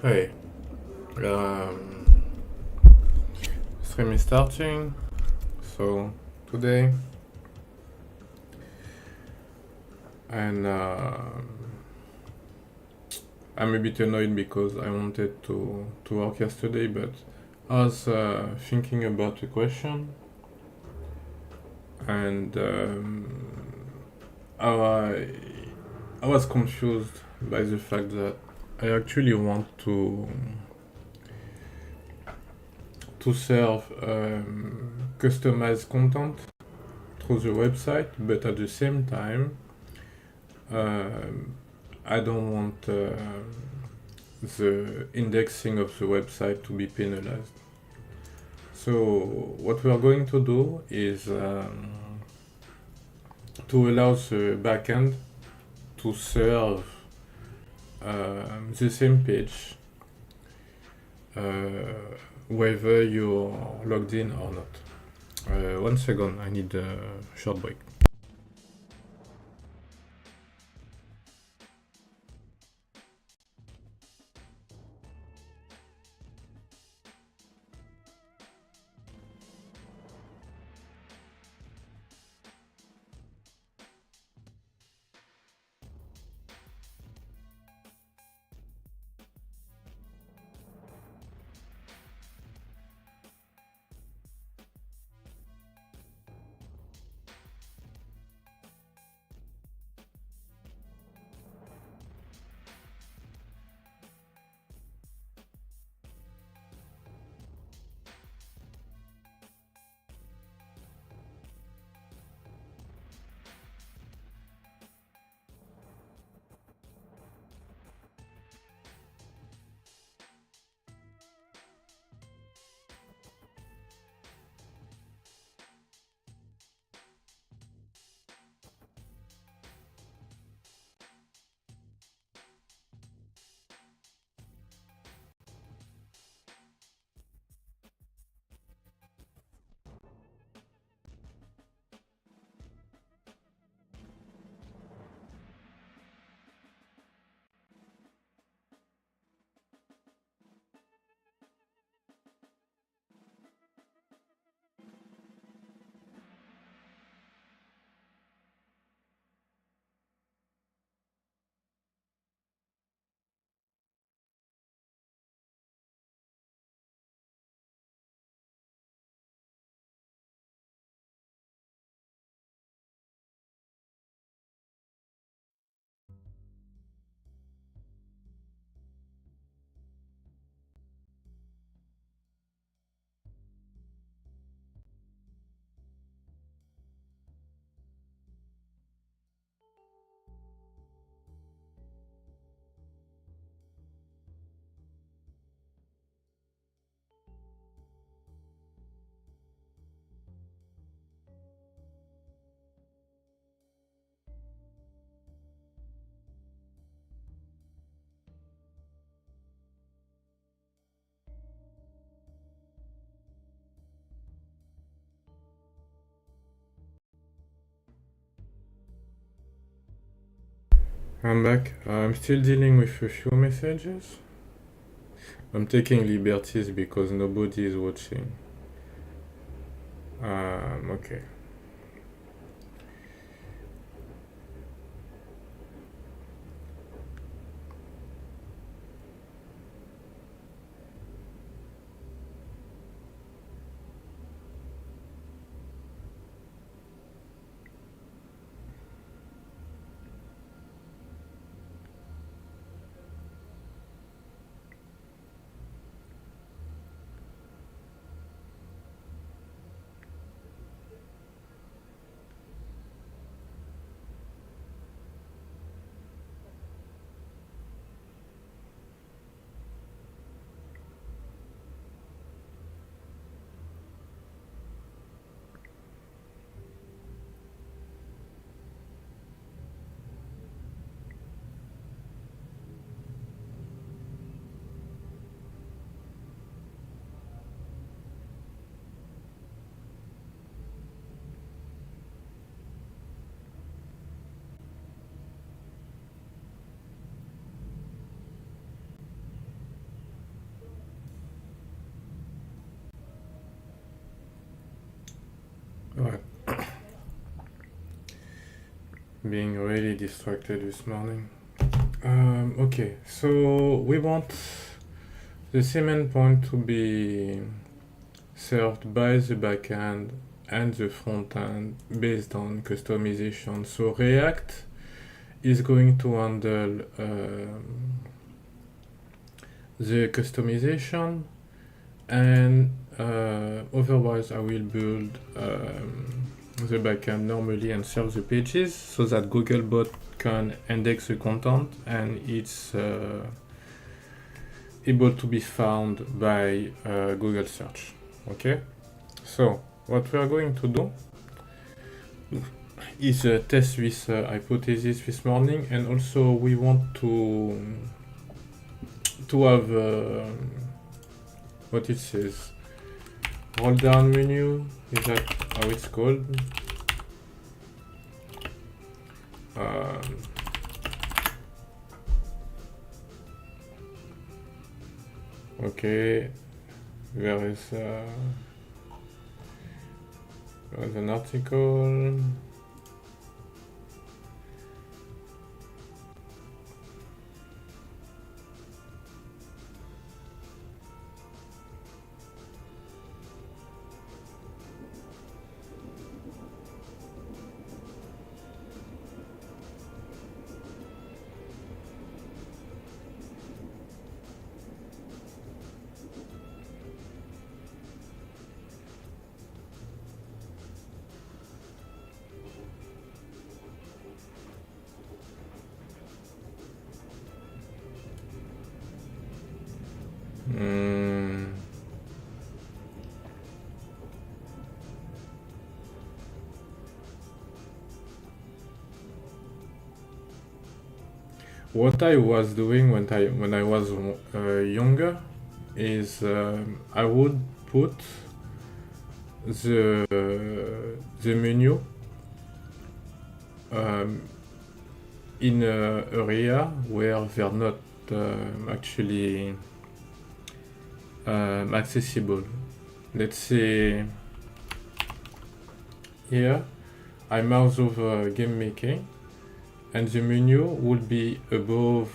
Hey, um, stream is starting. So today, and I'm a bit annoyed because I wanted to work yesterday, but I was thinking about the question, and I I was confused by the fact that I actually want to serve customized content through the website, but at the same time, I don't want the indexing of the website to be penalized. So what we are going to do is to allow the backend to serve the same page uh, whether you're logged in or not. 1 second, I need a short break. I'm back. I'm still dealing with a few messages. I'm taking liberties because nobody is watching. Okay. Ouais. Being really distracted this morning. Okay, so we want the same endpoint to be served by the backend and the frontend based on customization. So React is going to handle the customization, and otherwise I will build the backend normally and serve the pages so that Googlebot can index the content and it's able to be found by Google search. Okay, so what we are going to do is test this hypothesis this morning, and also we want to have what it says, roll down menu. Is that how it's called? Okay, there is an article. What I was doing when I was younger is I would put the menu in an area where they're not actually accessible. Let's say here I mouse over game making, and the menu will be above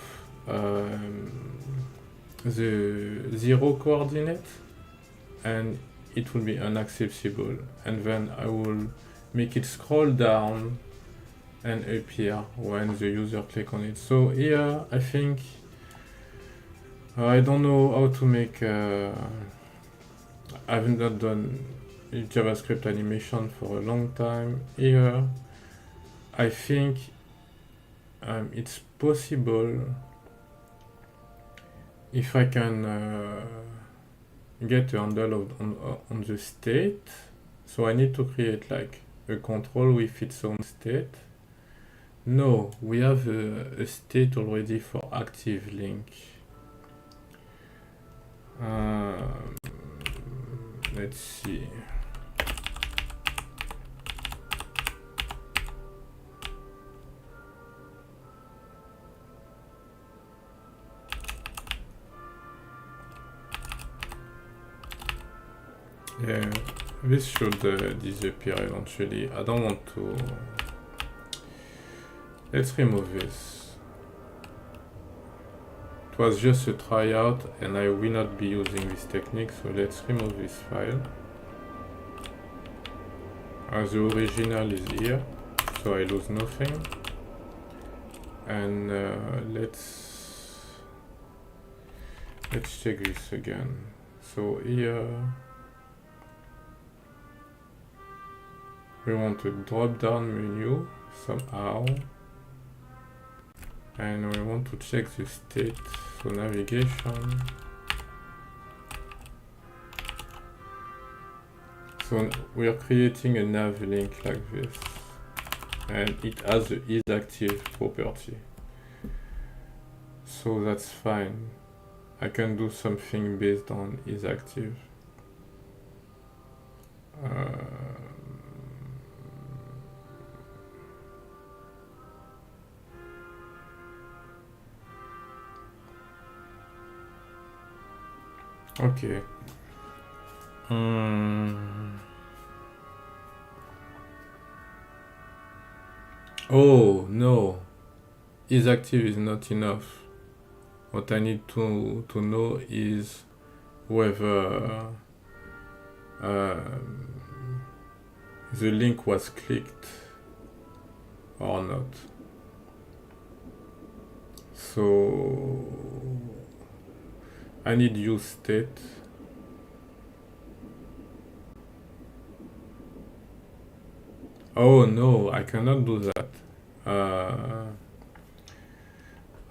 the 0 coordinate, and it will be inaccessible, and then I will make it scroll down and appear when the user click on it. So here I think I don't know how to make I've not done JavaScript animation for a long time. Here I think it's possible if I can get a handle on the state. So I need to create like a control with its own state. No, we have a state already for active link. Let's see. Yeah, this should disappear eventually. I don't want to. Let's remove this. It was just a tryout and I will not be using this technique, so let's remove this file. The original is here, so I lose nothing. And let's check this again. So here we want a drop down menu somehow, and we want to check the state. So navigation. So we are creating a nav link like this, and it has the isActive property. So that's fine. I can do something based on isActive. Okay. Oh no, is active is not enough. What I need to know is whether the link was clicked or not. So I need use state. Oh no, I cannot do that.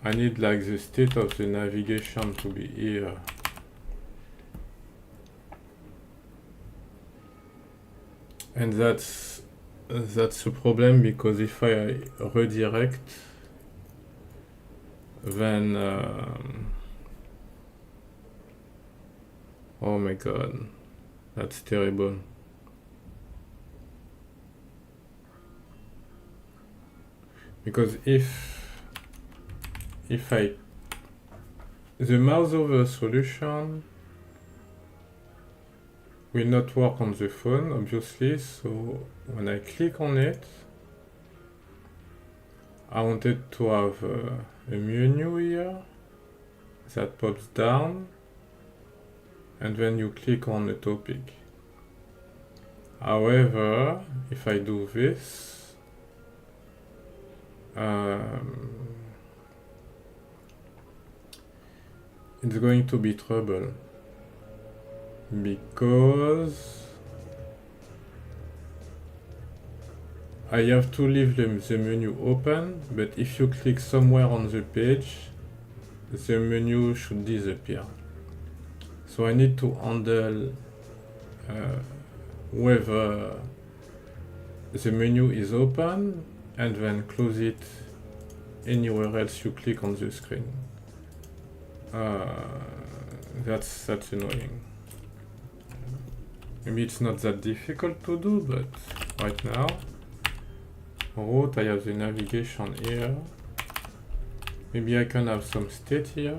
I need like the state of the navigation to be here. And that's a problem, because if I redirect, then oh my god, that's terrible. Because if the mouse over solution will not work on the phone, obviously, so when I click on it, I wanted to have a menu here that pops down, and then you click on the topic. However, if I do this, it's going to be trouble, because I have to leave the menu open, but if you click somewhere on the page, the menu should disappear. So I need to handle whether the menu is open and then close it anywhere else you click on the screen. That's annoying. Maybe it's not that difficult to do, but right now, route, I have the navigation here. Maybe I can have some state here.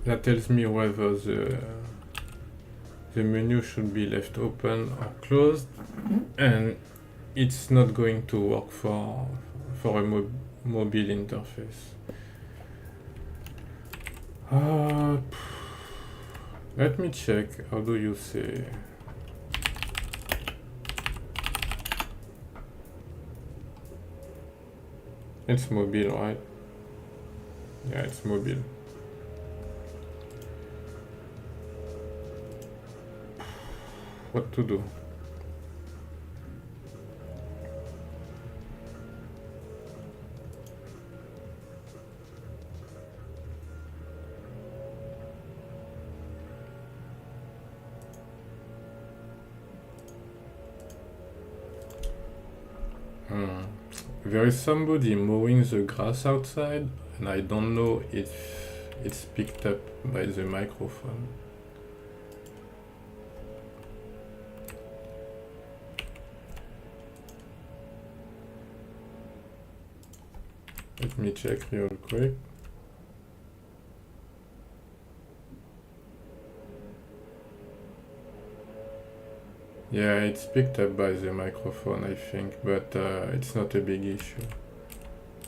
That tells me whether the menu should be left open or closed, and it's not going to work for a mobile interface. Let me check. How do you say? It's mobile, right? Yeah, it's mobile. What to do? There is somebody mowing the grass outside, and I don't know if it's picked up by the microphone. Let me check real quick. Yeah, it's picked up by the microphone, I think, but it's not a big issue.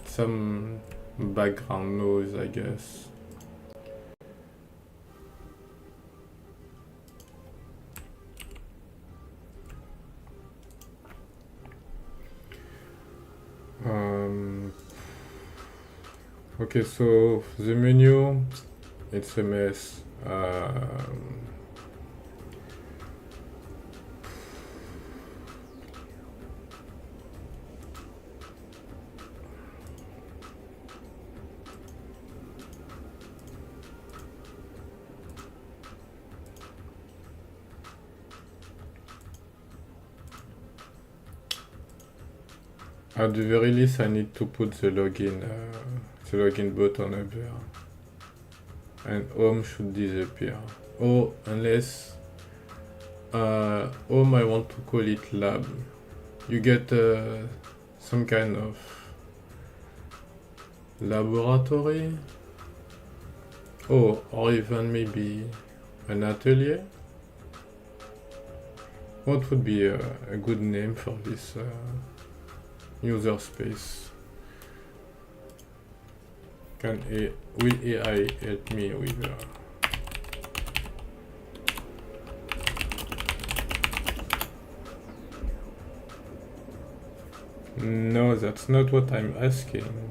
Some background noise, I guess. Okay, so the menu, it's a mess. At the very least, I need to put the login button up there, and home should disappear. Oh, unless home, I want to call it lab. You get some kind of laboratory. Oh, or even maybe an atelier. What would be a good name for this user space? Will AI help me with No, that's not what I'm asking.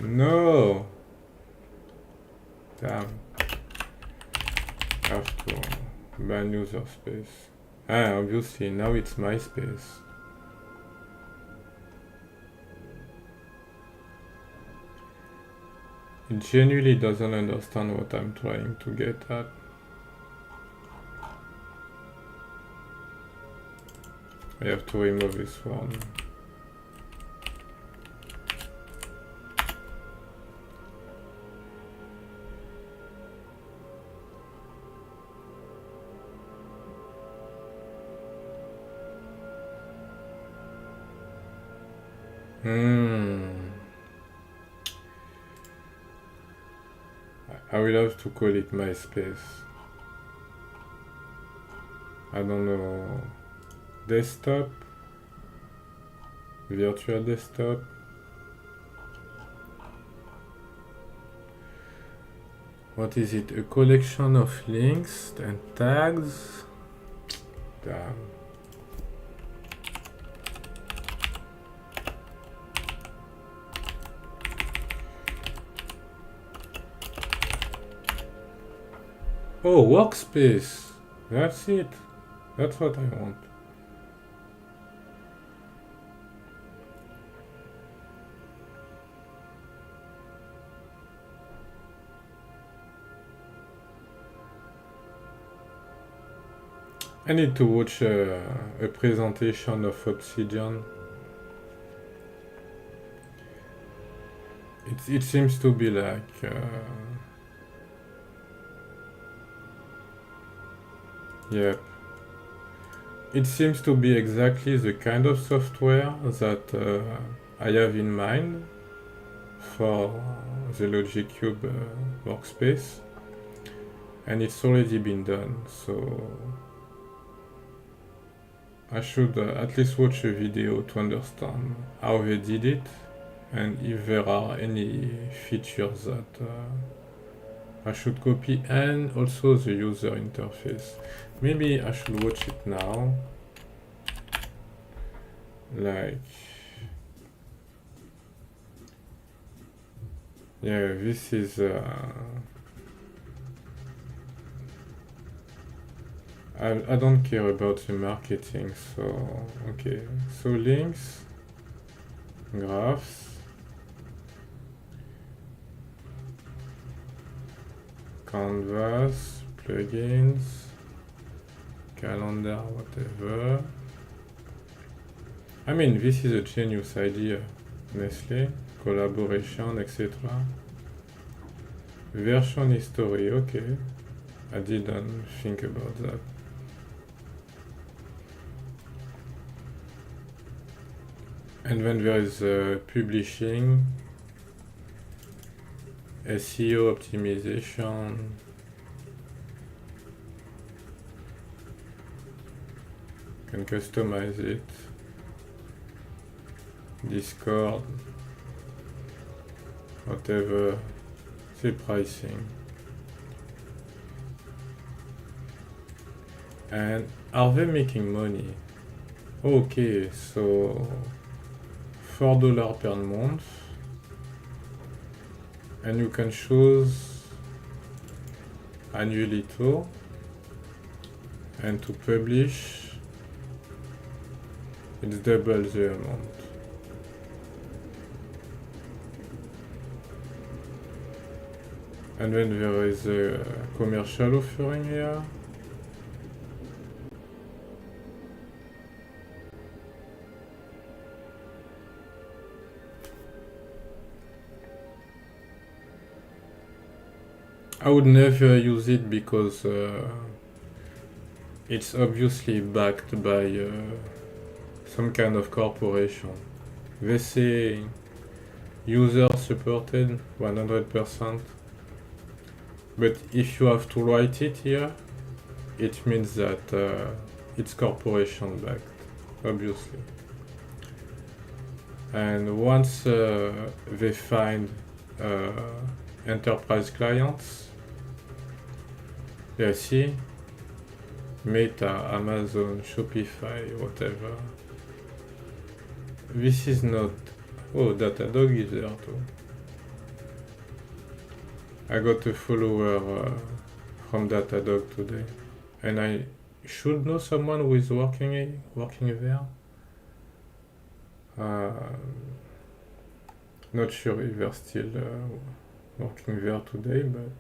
No! Damn. I have to ban user space. Obviously, now it's my space. It genuinely doesn't understand what I'm trying to get at. I have to remove this one. I will have to call it MySpace. I don't know. Desktop? Virtual desktop? What is it? A collection of links and tags? Damn. Oh, workspace. That's it. That's what I want. I need to watch a presentation of Obsidian. It seems to be like yep. It seems to be exactly the kind of software that I have in mind for the Logic Cube workspace, and it's already been done, so I should at least watch a video to understand how they did it and if there are any features that I should copy, and also the user interface. Maybe I should watch it now. Like, yeah, this is I don't care about the marketing, so okay. So links, graphs, canvas, plugins, calendar, whatever. I mean, this is a genius idea, honestly. Collaboration, etc. Version history, okay. I didn't think about that. And then there is publishing, SEO optimization, can customize it, Discord, whatever, the pricing. And are they making money? Okay, so $4 per month, and you can choose annually too, and to publish it's double the amount. And then there is a commercial offering here. I would never use it because it's obviously backed by some kind of corporation. They say user supported 100%, but if you have to write it here, it means that it's corporation backed, obviously. And once they find enterprise clients, yeah, see, Meta, Amazon, Shopify, whatever. This is not. Oh, Datadog is there too. I got a follower from Datadog today, and I should know someone who is working there. Not sure if they're still working there today, but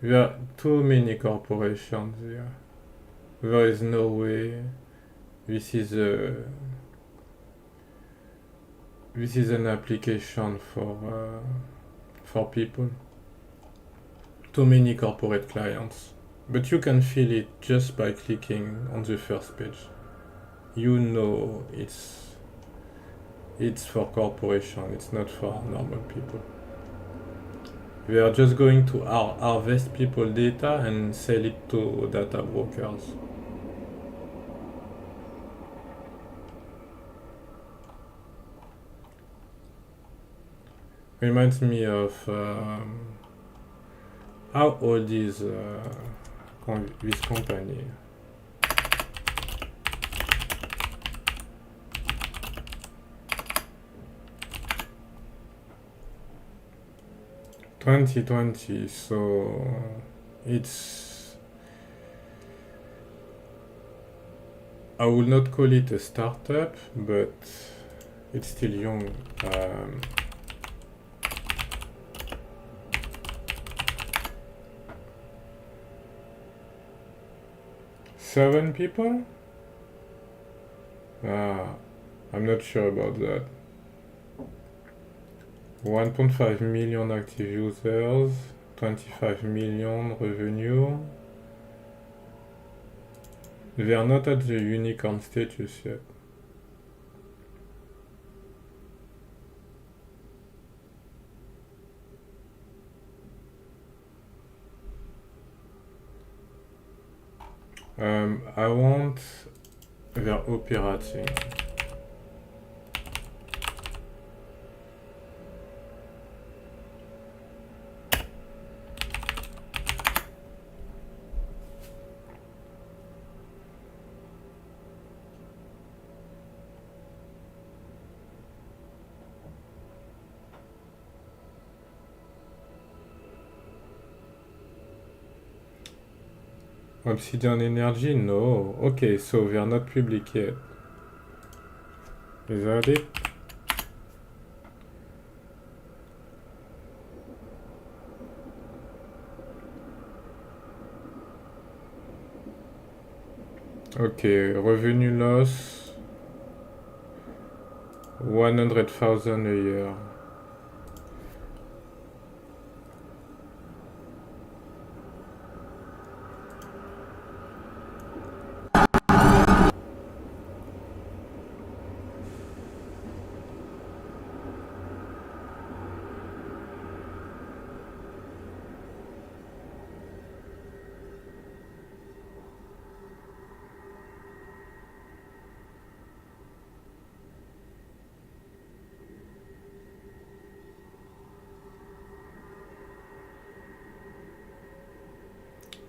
there are too many corporations here. There is no way this is an application for people. Too many corporate clients. But you can feel it just by clicking on the first page. You know it's for corporation, it's not for normal people. We are just going to harvest people data and sell it to data brokers. Reminds me of how old is this company? (2020), so it's, I will not call it a startup, but it's still young. 7 people? I'm not sure about that. 1.5 million active users, 25 million revenue. They are not at the unicorn status yet. I want their operating. Obsidian Energy? No. Okay, so they are not public yet. Is that it? Okay, revenue loss 100,000 a year.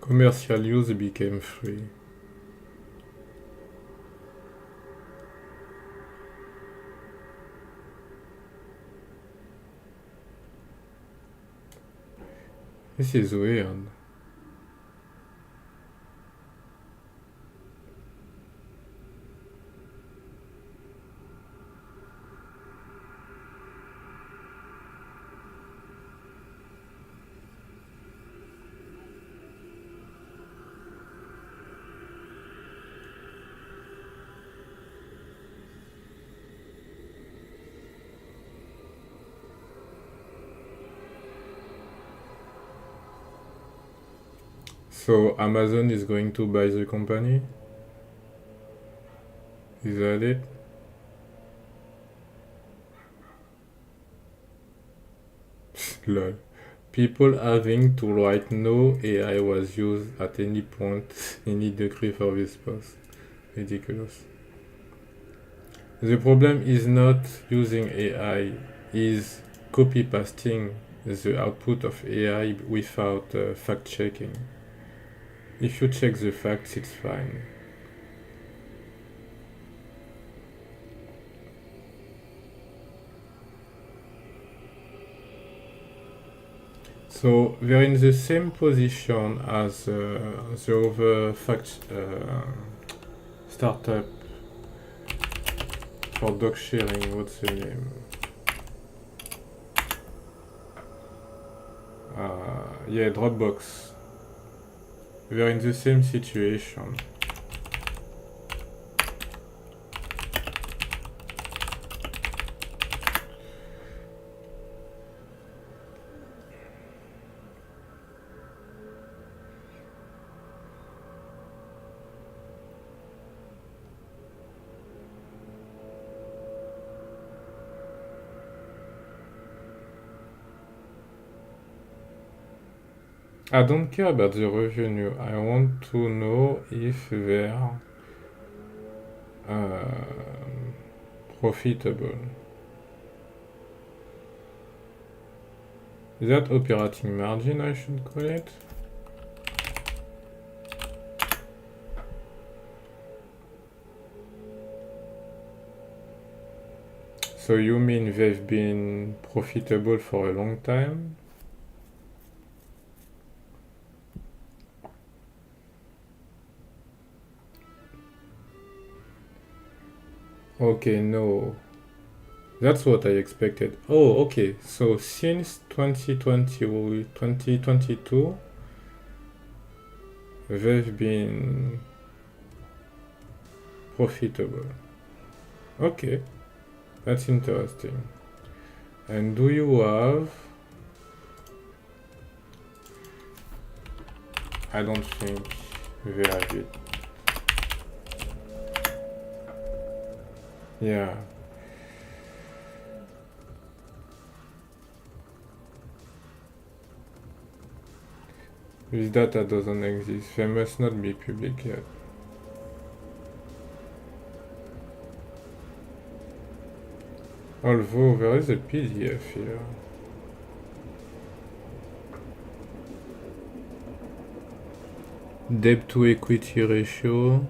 Commercial use became free. This is weird. So Amazon is going to buy the company? Is that it? Lol. People having to write no AI was used at any point, any degree for this post. Ridiculous. The problem is not using AI, is copy pasting the output of AI without fact checking. If you check the facts, it's fine. So they're in the same position as the other fact startup for doc sharing. What's the name? Yeah, Dropbox. They're in the same situation. I don't care about the revenue. I want to know if they're profitable. Is that operating margin I should call it? So you mean they've been profitable for a long time? Okay, no. That's what I expected. Oh, okay. So since 2022, they've been profitable. Okay, that's interesting. And do you have... I don't think they have it. Yeah. This data doesn't exist. They must not be public yet. Although there is a PDF here. Debt to equity ratio.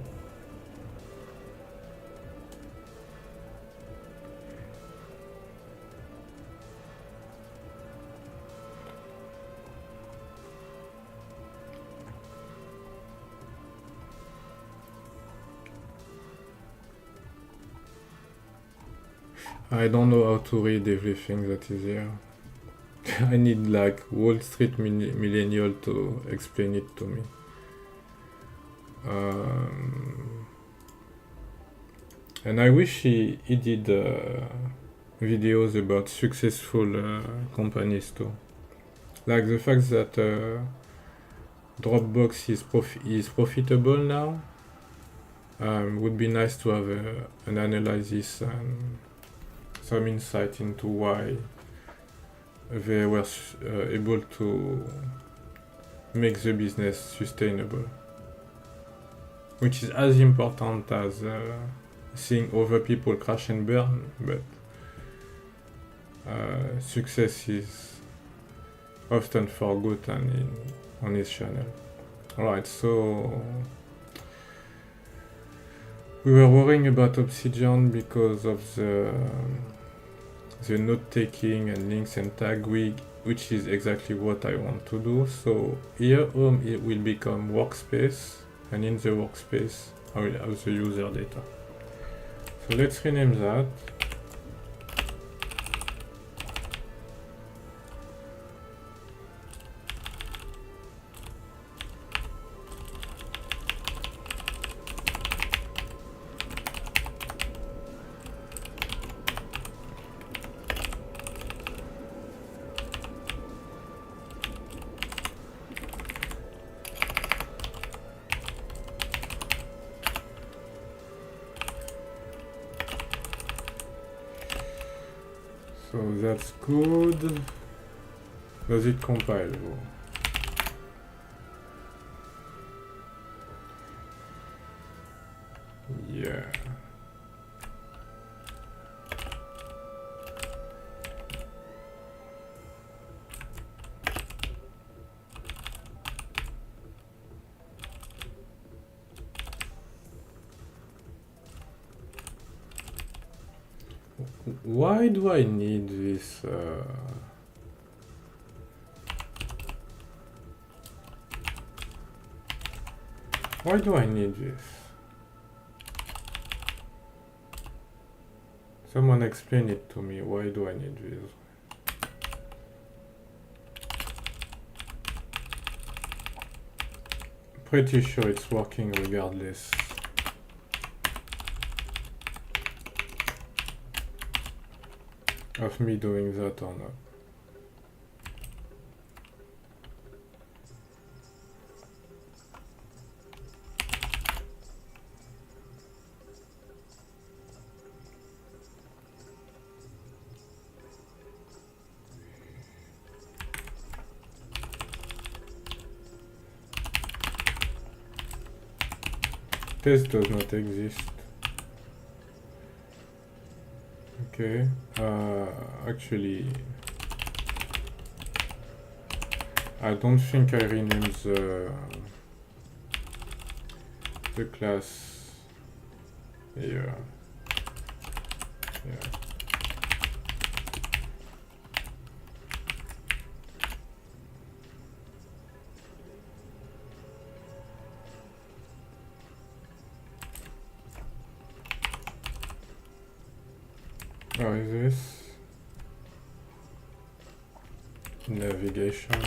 I don't know how to read everything that is here. I need like Wall Street millennial to explain it to me. And I wish he did videos about successful companies too. Like the fact that Dropbox is profitable now. Would be nice to have an analysis and some insight into why they were able to make the business sustainable, which is as important as seeing other people crash and burn, but success is often forgotten on his channel. Alright, so we were worrying about Obsidian because of the note-taking and links and tag which is exactly what I want to do. So here home it will become workspace, and in the workspace I will have the user data. So let's rename that. So that's good. Does it compile though? Yeah. Why do I need this? Why do I need this? Someone explain it to me. Why do I need this? Pretty sure it's working regardless. Of me doing that or not. Test does not exist. Okay, actually, I don't think I renamed the class here. Yeah. Oh, is this navigation?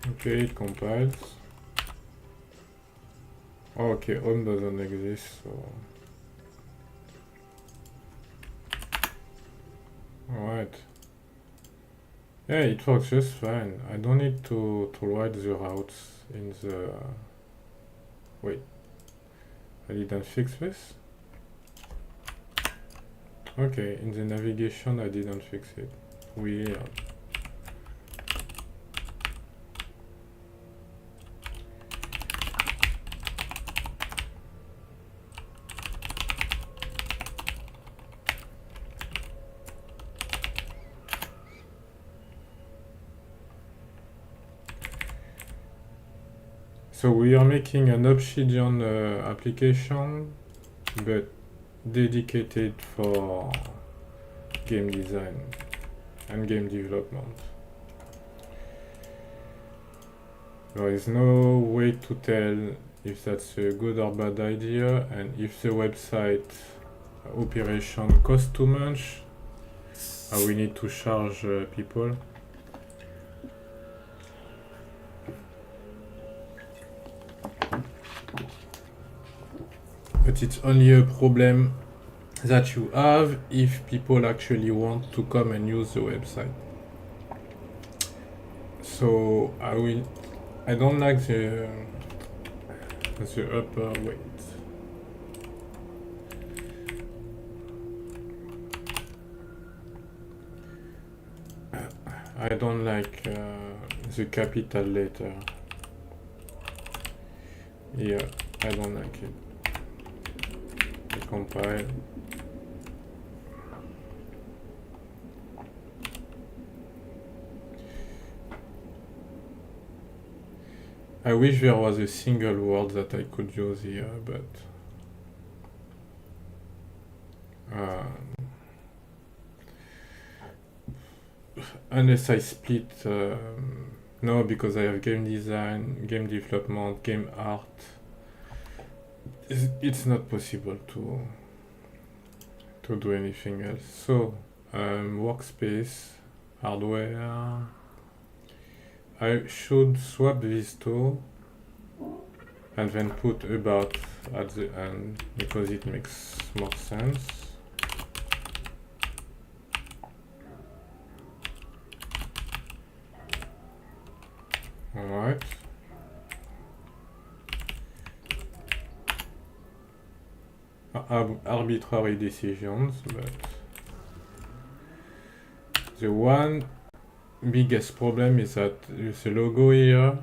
Okay, it compiles. Oh, okay, home doesn't exist, so. Alright. Yeah, it works just fine. I don't need to write the routes in the... Wait. I didn't fix this? Okay, in the navigation I didn't fix it. Weird. So we are making an Obsidian application, but dedicated for game design and game development. There is no way to tell if that's a good or bad idea, and if the website operation costs too much, we need to charge people. But it's only a problem that you have if people actually want to come and use the website. So I don't like the upper weight. I don't like the capital letter. Yeah, I don't like it. Compile. I wish there was a single word that I could use here, but unless I split, no, because I have game design, game development, game art. It's not possible to do anything else. So workspace, hardware. I should swap these two and then put about at the end because it makes more sense. Alright. Arbitrary decisions, but the one biggest problem is that with the logo here,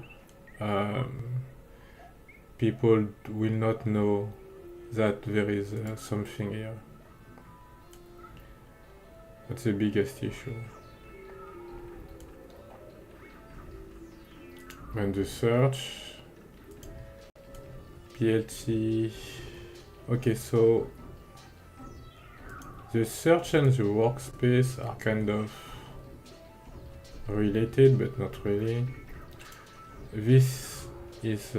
people will not know that there is something here. That's the biggest issue. And the search, PLT. Okay, so the search and the workspace are kind of related, but not really. This is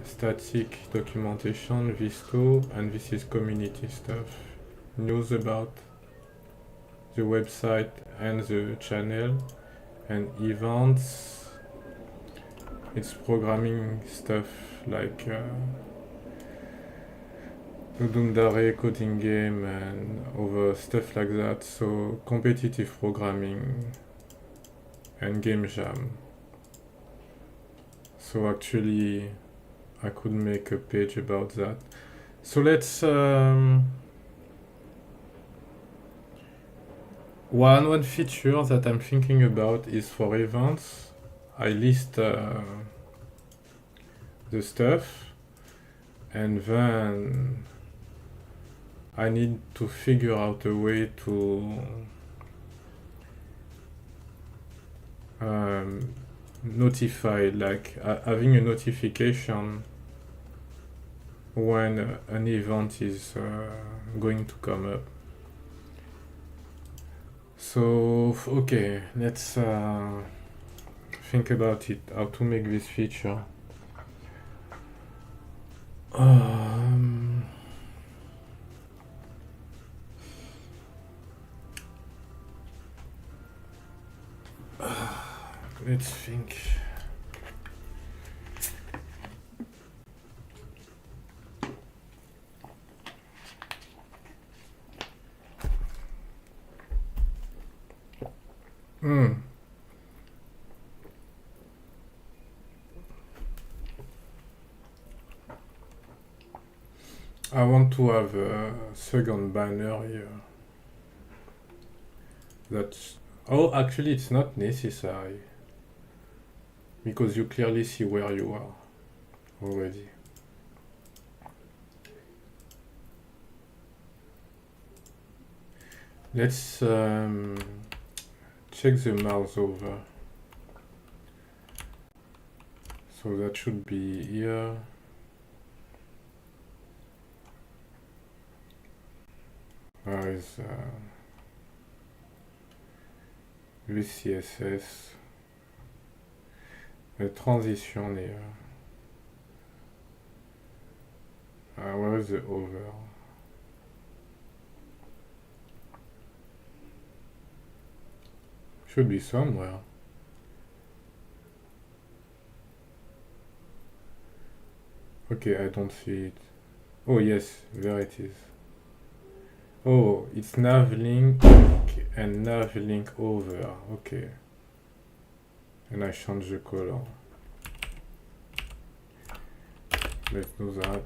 static documentation, this too, and this is community stuff. News about the website and the channel, and events. It's programming stuff like Ludundare coding game and other stuff like that. So competitive programming and game jam. So actually I could make a page about that. So let's one feature that I'm thinking about is for events. I list the stuff, and then I need to figure out a way to notify, like having a notification when an event is going to come up. So okay, let's think about it, how to make this feature. Let's think. I want to have a second banner here. Oh, actually it's not necessary, because you clearly see where you are already. Let's check the mouse over. So that should be here. Where is with CSS? The transition here. Where is the over? Should be somewhere. Okay, I don't see it. Oh yes, there it is. Oh, it's nav link and nav link over. Okay. And I change the color. Let's do that.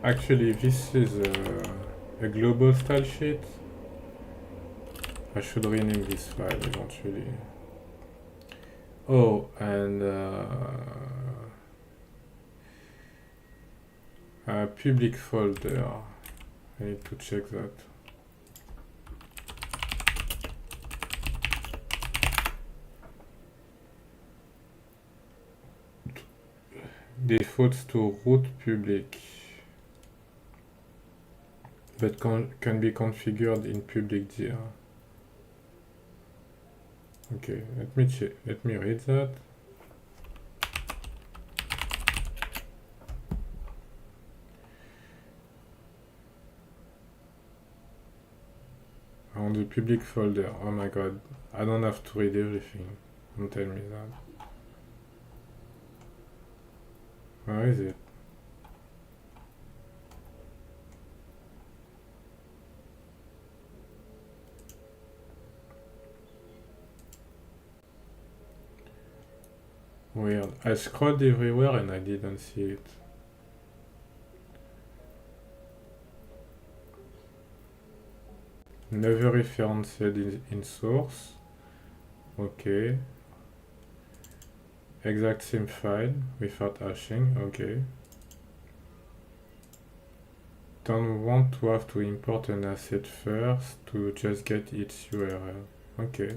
Actually, this is a global style sheet. I should rename this file eventually. Oh, and a public folder. I need to check that. Defaults to root public, but can be configured in public dir. Okay, let me read that. On the public folder. Oh my god, I don't have to read everything. Don't tell me that. Where is it? Weird. I scrolled everywhere and I didn't see it. Never referenced in source. Okay. Exact same file without hashing. Okay. Don't want to have to import an asset first to just get its URL. Okay.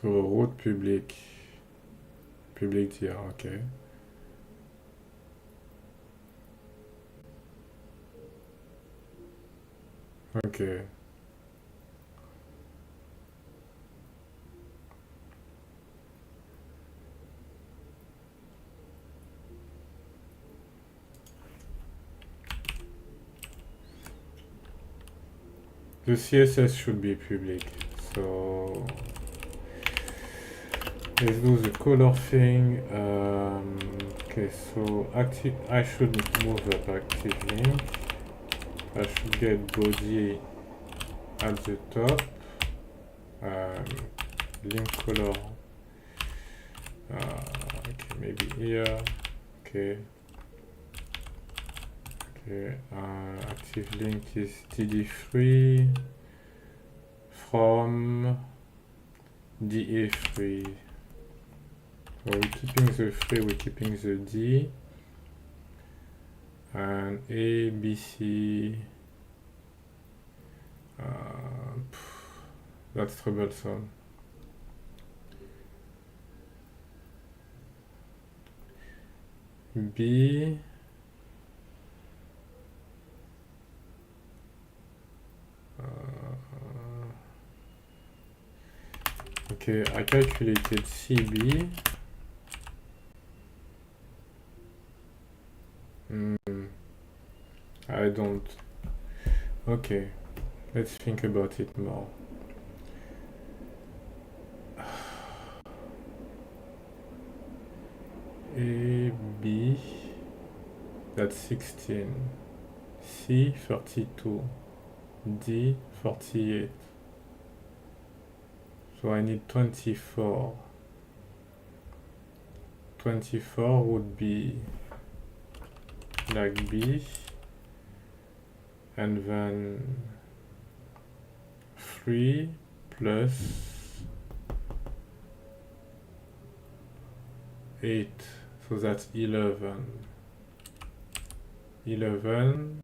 So root public dir, okay. Okay. The CSS should be public, so let's do the color thing. Okay, so active. I should move up active link. I should get body at the top. Link color. Okay, maybe here. Okay. Okay. Active link is TD3 from DA3. So we're keeping the 3, we're keeping the D, and A, B, C, that's troublesome. B, okay, I calculated CB. I don't. Okay, let's think about it more. A, B, that's 16. C, 32. D, 48. So I need 24. 24 would be like B, and then 3 plus 8, so that's 11. 11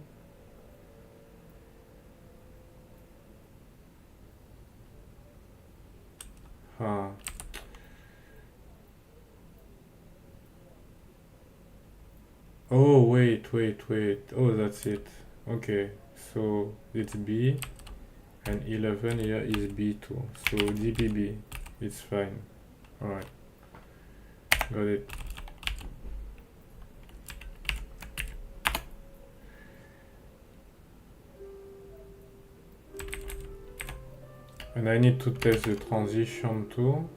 Oh, wait. Oh, that's it. Okay, so it's B, and 11 here is B2. So DBB, it's fine. Alright, got it. And I need to test the transition too.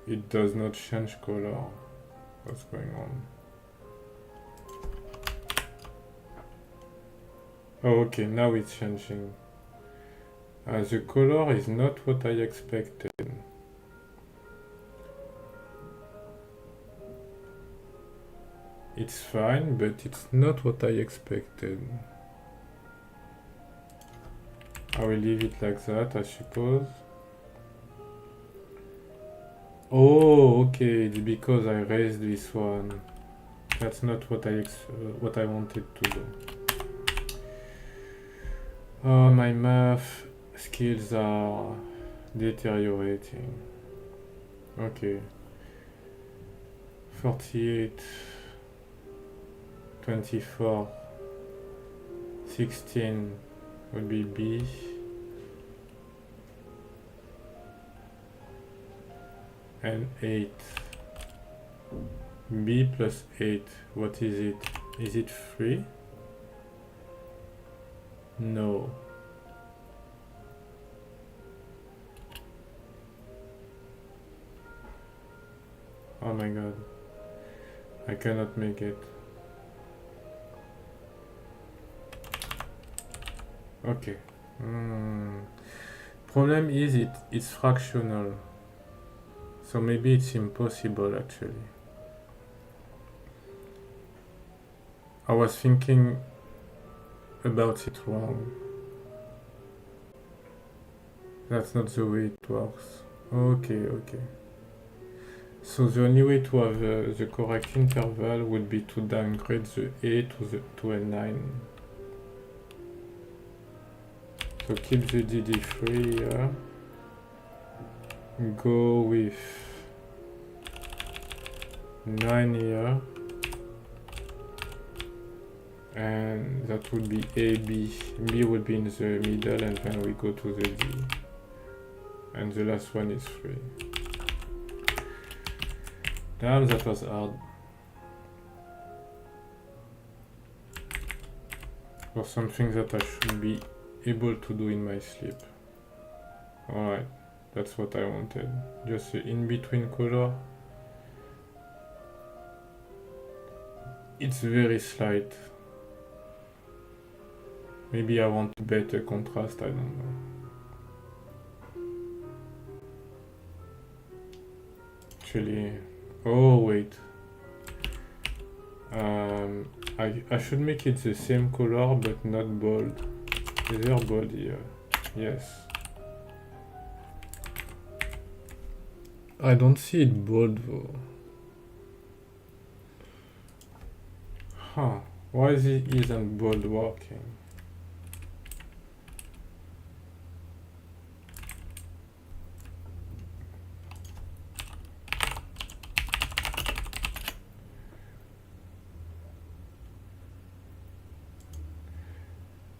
It does not change color. What's going on? Oh, okay, now it's changing. The color is not what I expected. It's fine, but it's not what I expected. I will leave it like that, I suppose. Oh, okay, it's because I raised this one. That's not what I wanted to do. Oh, my math skills are deteriorating. Okay. 48, 24, 16, would be B. And 8. B plus 8. What is it? Is it 3? No. Oh my god. I cannot make it. Okay. Problem is it's fractional. So maybe it's impossible actually. I was thinking about it wrong. That's not the way it works. Okay. So the only way to have the correct interval would be to downgrade the A to a 9. So keep the DD3 here. Go with 9 here. And that would be A, B. B would be in the middle, and then we go to the D. And the last one is 3. Damn, that was hard. For something that I should be able to do in my sleep. Alright, that's what I wanted. Just the in-between color. It's very slight. Maybe I want better contrast, I don't know. Actually, oh wait. I should make it the same color but not bold. Is there bold here? Yes. I don't see it bold though. Huh. Why isn't bold working?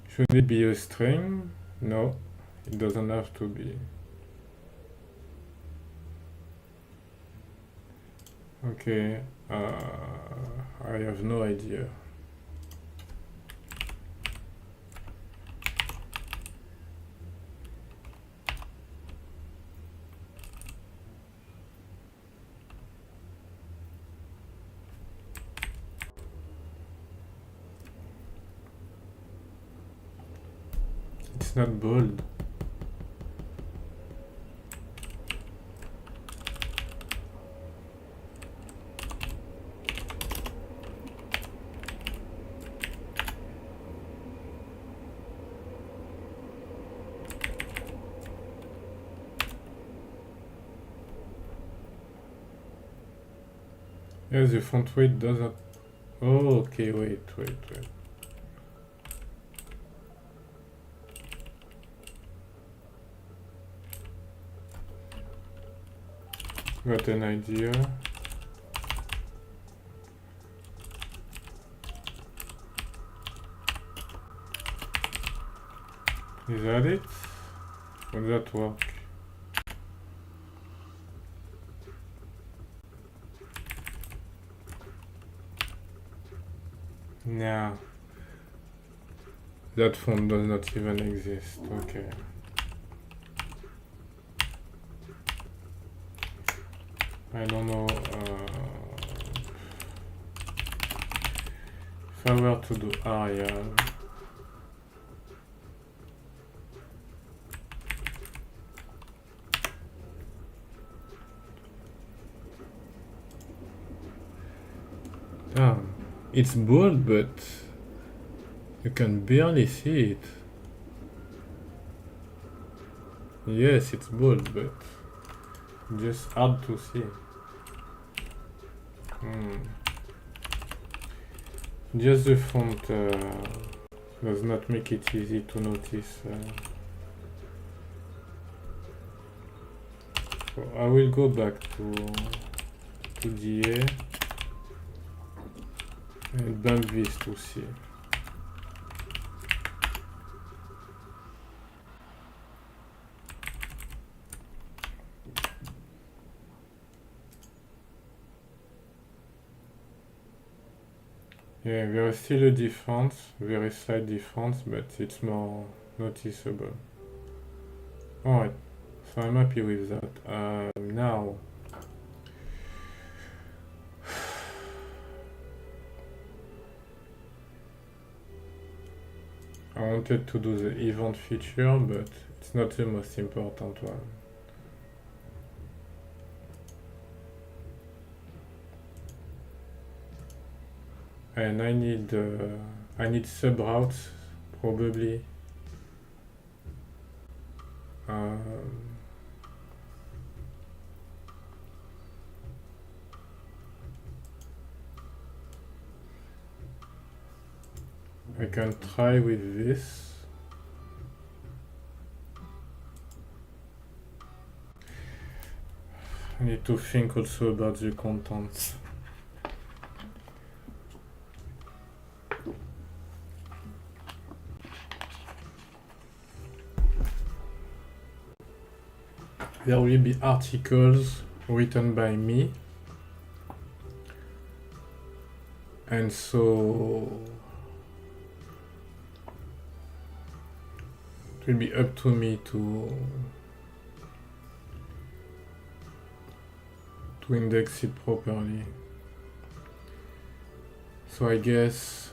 Should it be a string? No, it doesn't have to be. Okay, I have no idea. It's not bold. Yes, the font weight doesn't. Oh, okay, wait. Got an idea. Is that it? Will that work? Nah. That font does not even exist. Okay. I don't know. If I were to do Arial. Damn. It's bold, but you can barely see it. Yes, it's bold, but just hard to see. Just the font does not make it easy to notice. So I will go back to DA and bump this to C. Yeah, there is still a difference, very slight difference, but it's more noticeable. Alright, so I'm happy with that. Now, I wanted to do the event feature, but it's not the most important one. And I need sub routes probably. I can try with this. I need to think also about the contents. There will be articles written by me, and so it will be up to me to index it properly. So I guess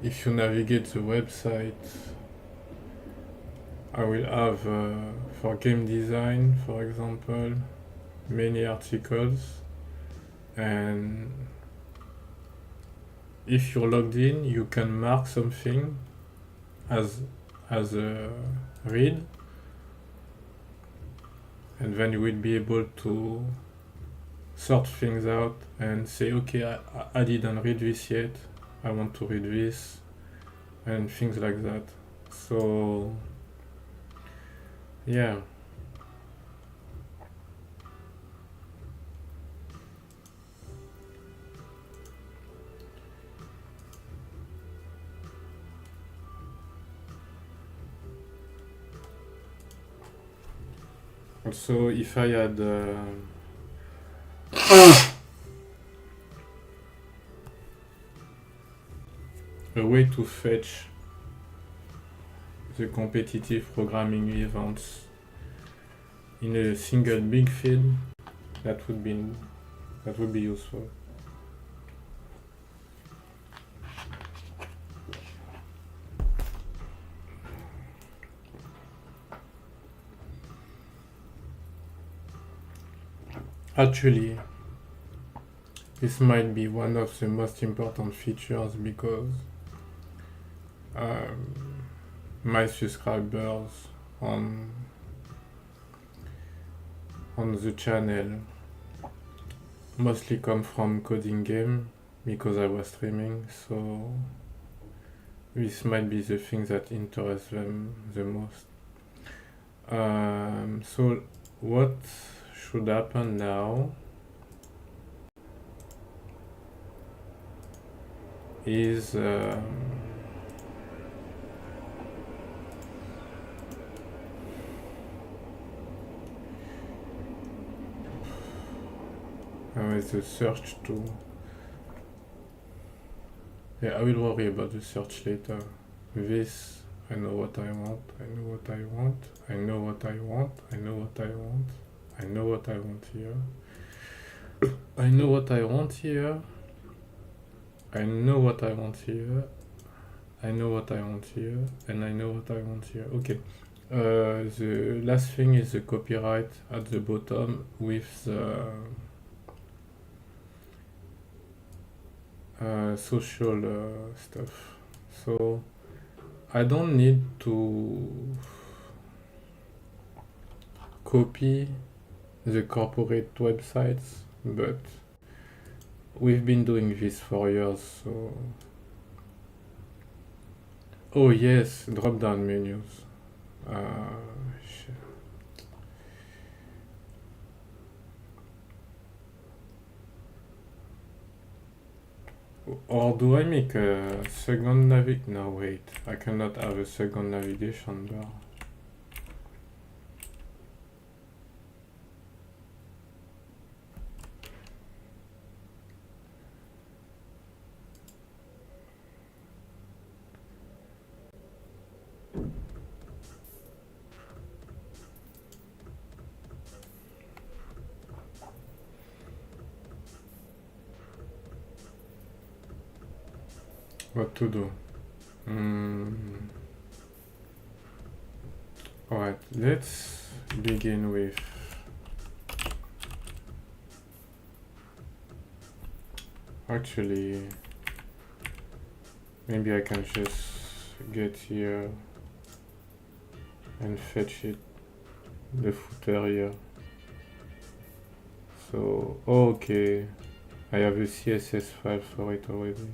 if you navigate the website, I will have, for game design, for example, many articles, and if you're logged in, you can mark something as a read, and then you will be able to sort things out and say, okay, I didn't read this yet, I want to read this, and things like that. So yeah. Also, if I had a way to fetch the competitive programming events in a single big field, that would be useful. Actually, this might be one of the most important features because my subscribers on the channel mostly come from coding game because I was streaming, so this might be the thing that interests them the most. So what should happen now is with the search too. Yeah, I will worry about the search later. This, I know what I want, I know what I want, I know what I want, I know what I want, I know what I want here. I know what I want here. I know what I want here. I know what I want here, and I know what I want here. Okay. The last thing is the copyright at the bottom with the social stuff. So I don't need to copy the corporate websites, but we've been doing this for years, so... Oh yes, drop-down menus. Or do I make a second No, wait. I cannot have a second navigation bar. What to do? Alright, let's begin with actually maybe I can just get here and fetch it the footer here. So okay, I have a CSS file for it already.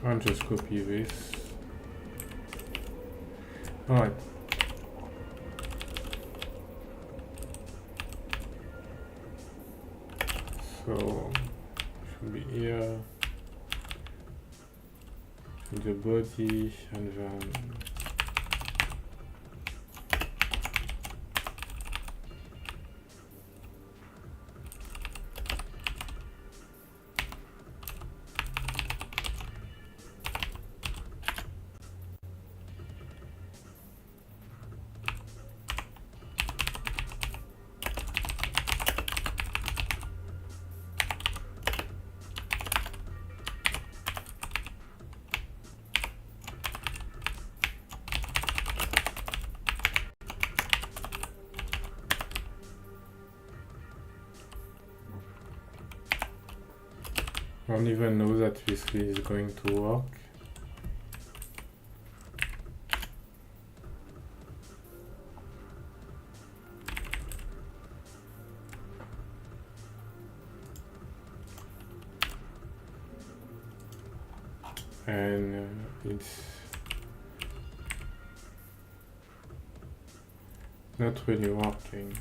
I'll just copy this. Alright. So should be here the body and then I don't even know that this is going to work. And it's not really working.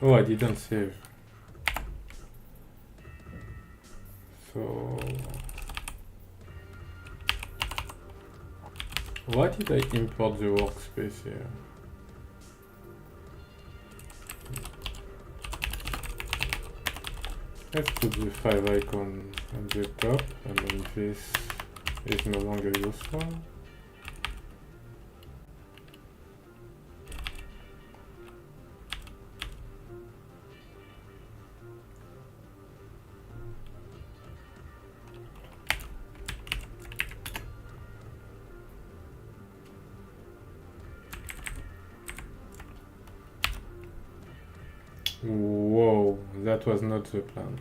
Oh, I didn't save. So why did I import the workspace here? Let's put the 5 icon at the top, and then this is no longer useful. Whoa, that was not the plan.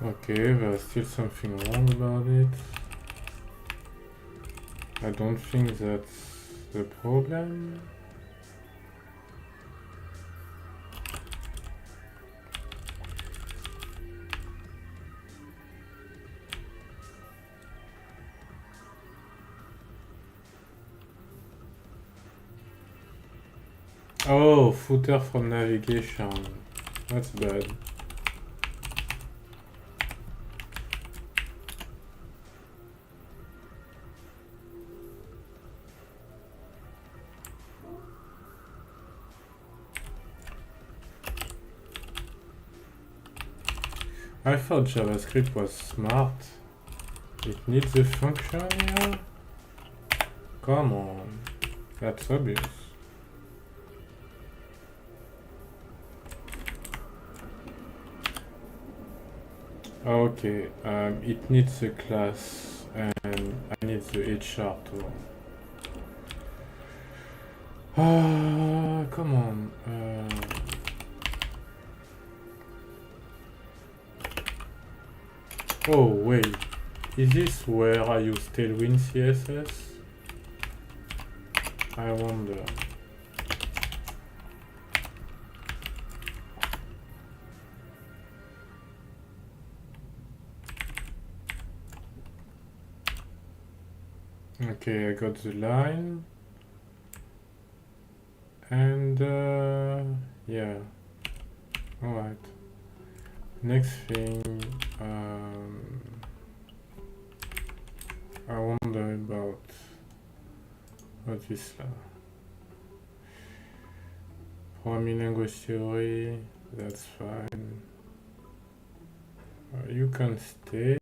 Okay, there's still something wrong about it. I don't think that's the problem. Oh, footer from navigation. That's bad. I thought JavaScript was smart. It needs a function here? Come on. That's obvious. Okay, it needs a class and I need the HR too. Come on. Oh, wait. Is this where I use Tailwind CSS? I wonder. Okay, I got the line. And yeah, all right. Next thing, I wonder about what is programming language theory. That's fine. You can stay.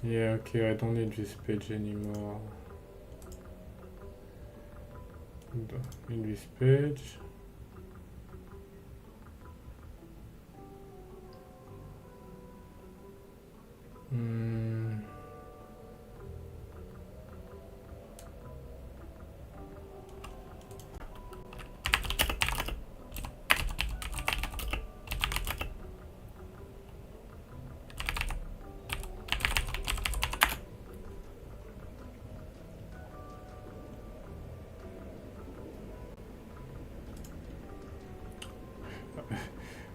Yeah, okay, I don't need this page anymore. Don't need this page.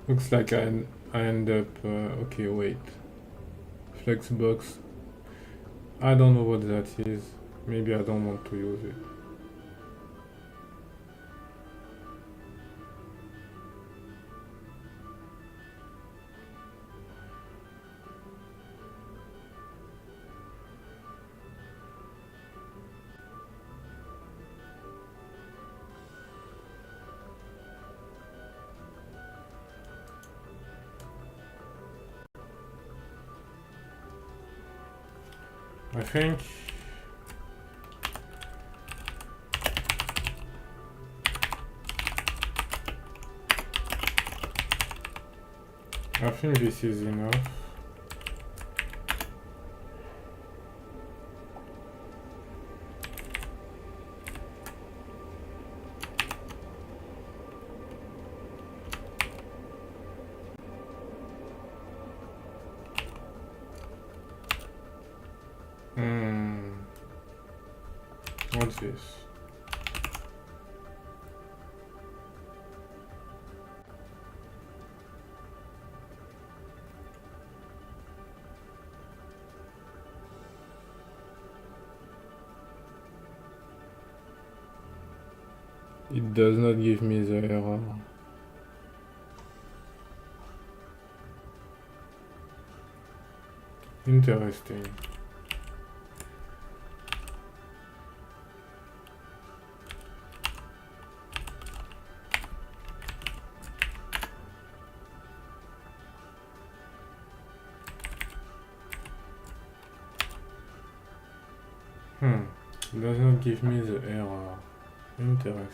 Looks like I end up, okay, wait. Flexbox. I don't know what that is. Maybe I don't want to use it. I think this is enough. What's this? It does not give me the error. Interesting. Does not give me the error. Interesting.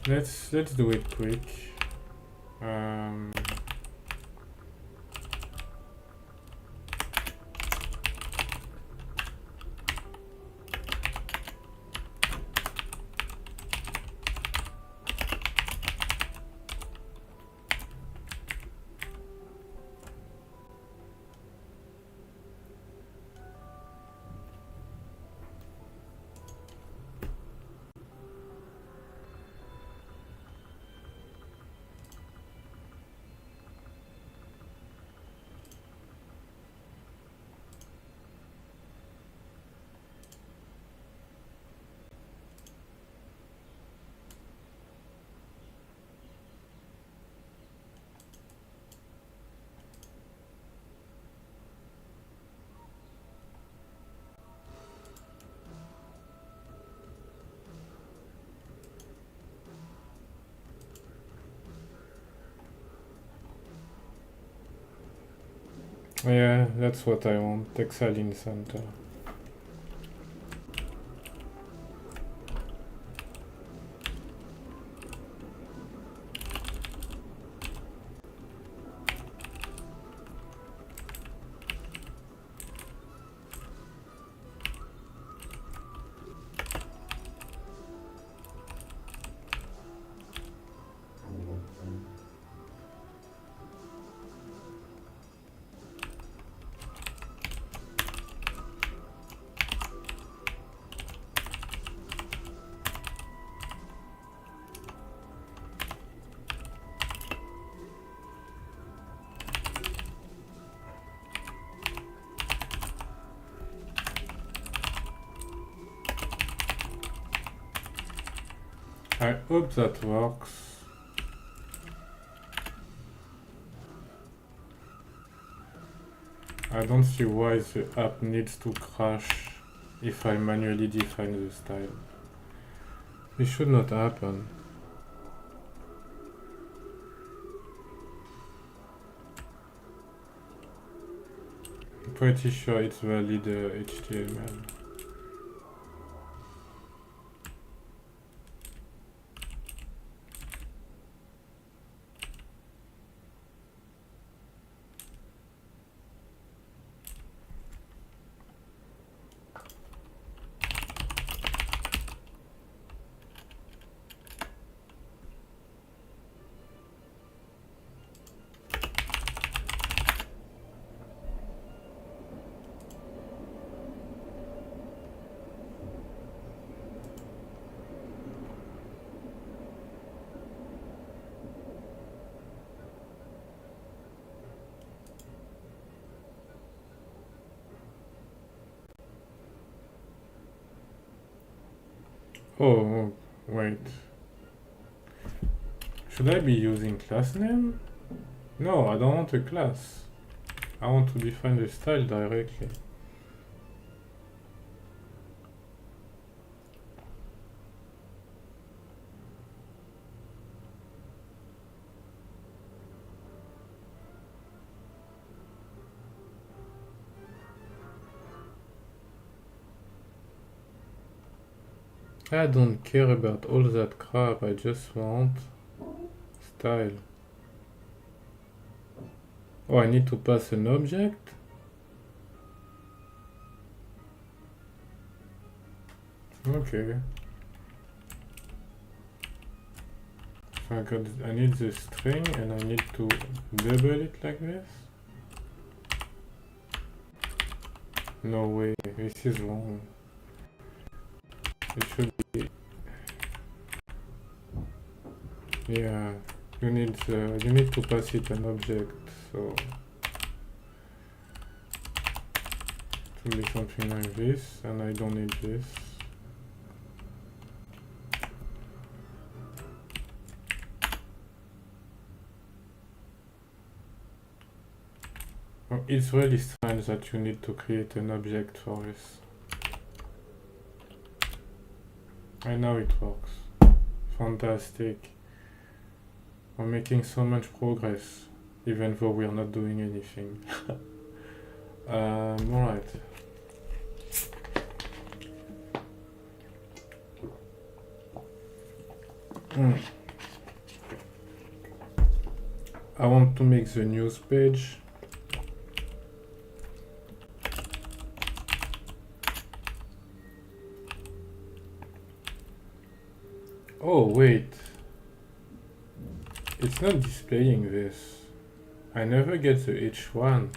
Let's do it quick. Yeah, that's what I want. Texel in center. I hope that works. I don't see why the app needs to crash if I manually define the style. It should not happen. I'm pretty sure it's valid HTML. Oh, wait. Should I be using class name? No, I don't want a class. I want to define the style directly. I don't care about all that crap, I just want style. Oh, I need to pass an object? Okay. So I need the string and I need to double it like this? No way, this is wrong. It should be... Yeah, you need to pass it an object, so... To be something like this, and I don't need this. Oh, it's really strange that you need to create an object for this. And now it works. Fantastic. We're making so much progress, even though we are not doing anything. Alright. I want to make the news page. Oh, wait. It's not displaying this. I never get the H1.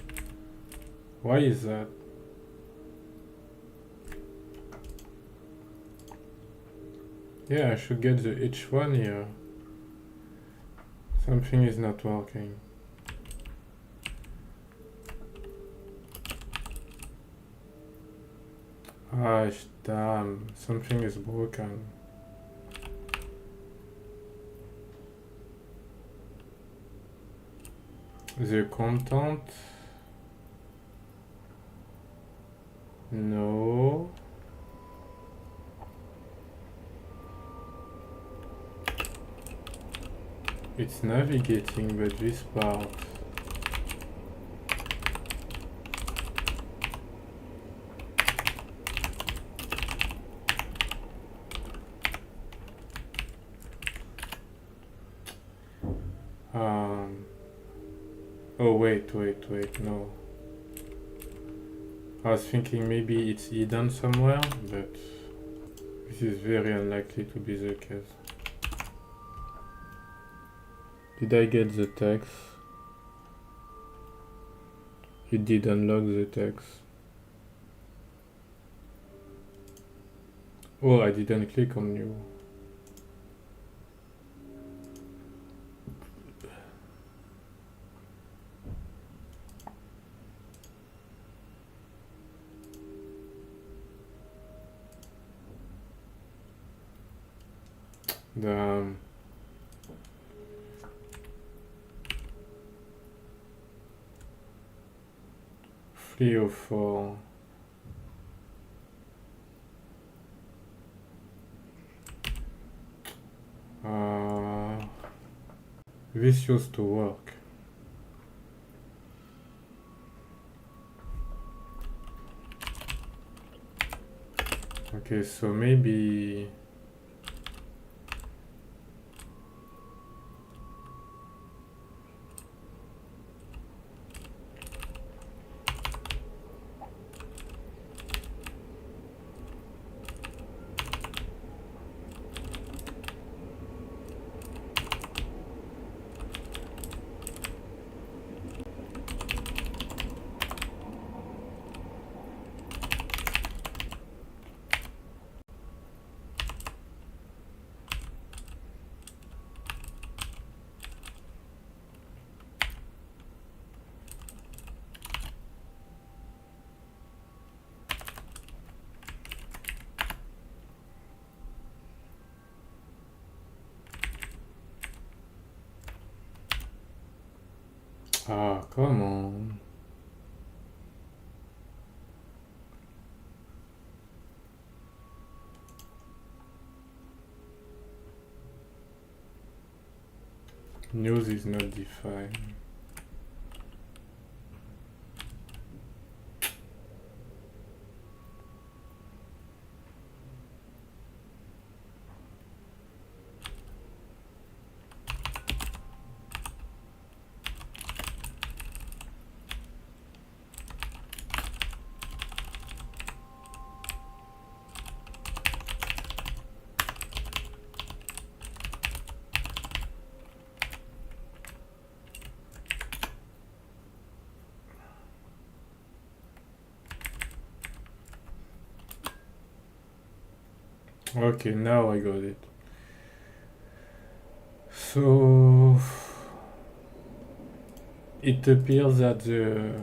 Why is that? Yeah, I should get the H1 here. Something is not working. Ah, damn. Something is broken. The content. No. It's navigating, but this part. Oh, wait, no. I was thinking maybe it's hidden somewhere, but this is very unlikely to be the case. Did I get the text? It did unlock the text. Oh, I didn't click on new. the 304 this used to work. Okay, so maybe come on. News is not defined. Okay, now I got it. So it appears that the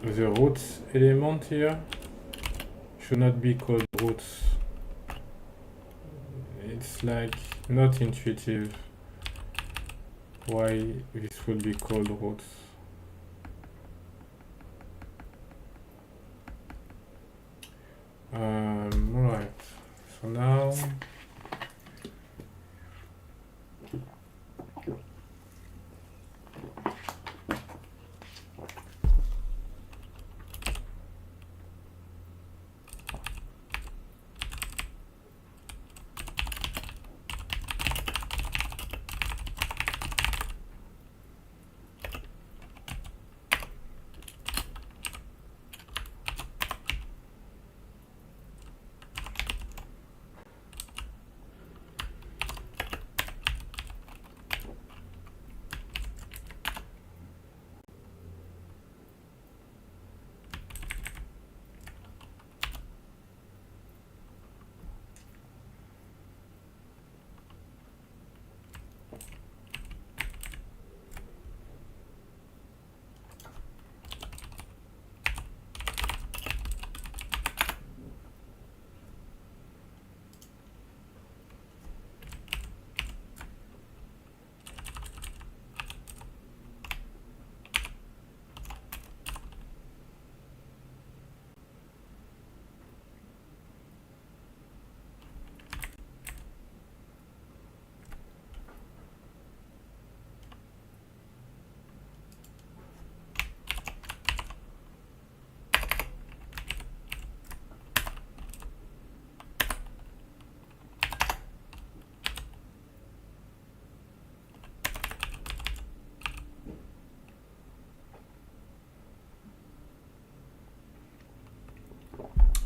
roots element here should not be called roots. It's like not intuitive why this would be called roots. Alright, so now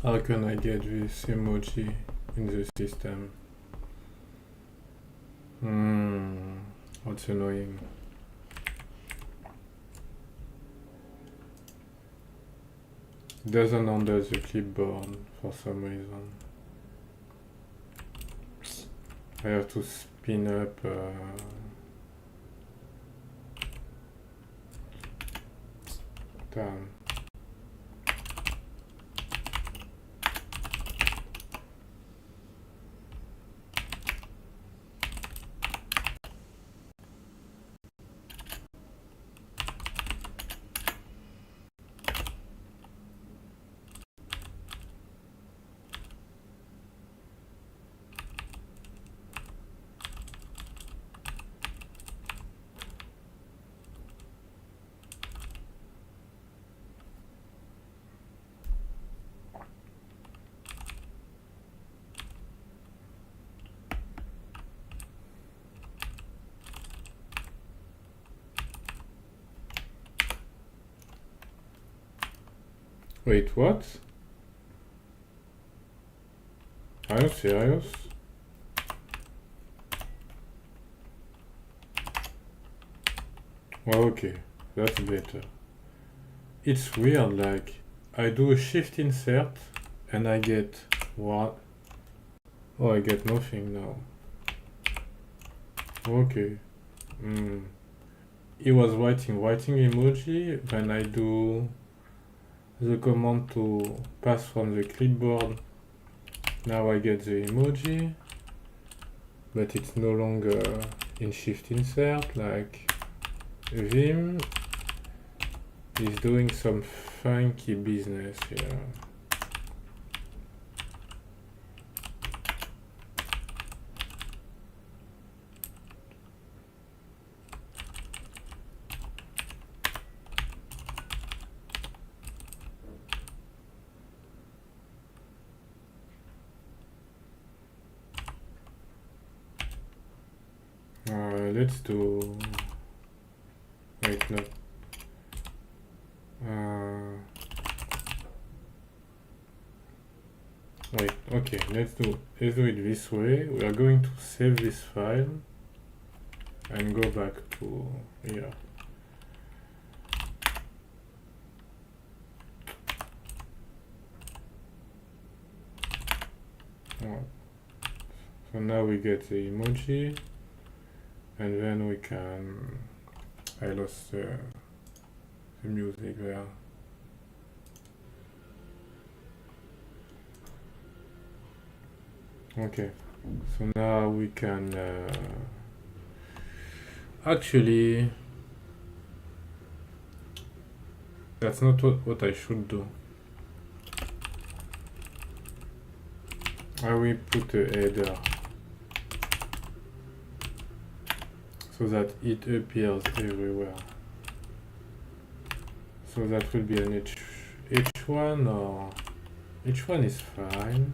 how can I get this emoji in the system? What's annoying? Doesn't under the clipboard for some reason. I have to spin up damn. Wait, what? Are you serious? Well, okay, that's better. It's weird, like, I do a shift insert and I get what? Oh, I get nothing now. Okay. He was writing emoji, when I do the command to pass from the clipboard, now I get the emoji, but it's no longer in shift insert, like Vim is doing some funky business here. Let's do... Wait, no. Wait, okay, let's do it this way. We are going to save this file and go back to here. So now we get the emoji, and then we can... I lost the music there. Okay, so now we can actually, that's not what I should do. I will put a header so that it appears everywhere. So that will be an H1, or H1 is fine.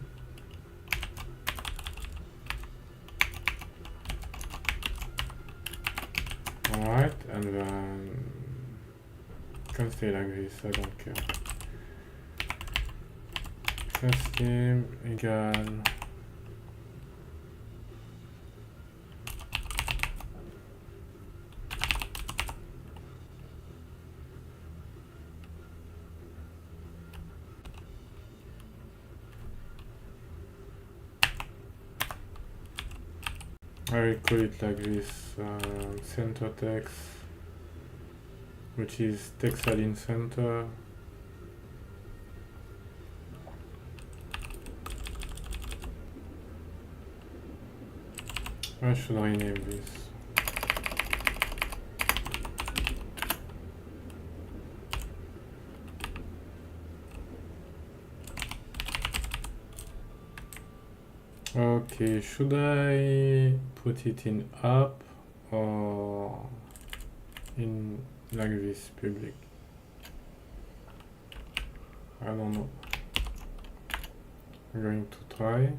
Alright, and then can stay like this, I don't care. First name equal I will call it like this, center text, which is text add in center. Why should I rename this? Okay, should I put it in app or in like this public? I don't know. I'm going to try.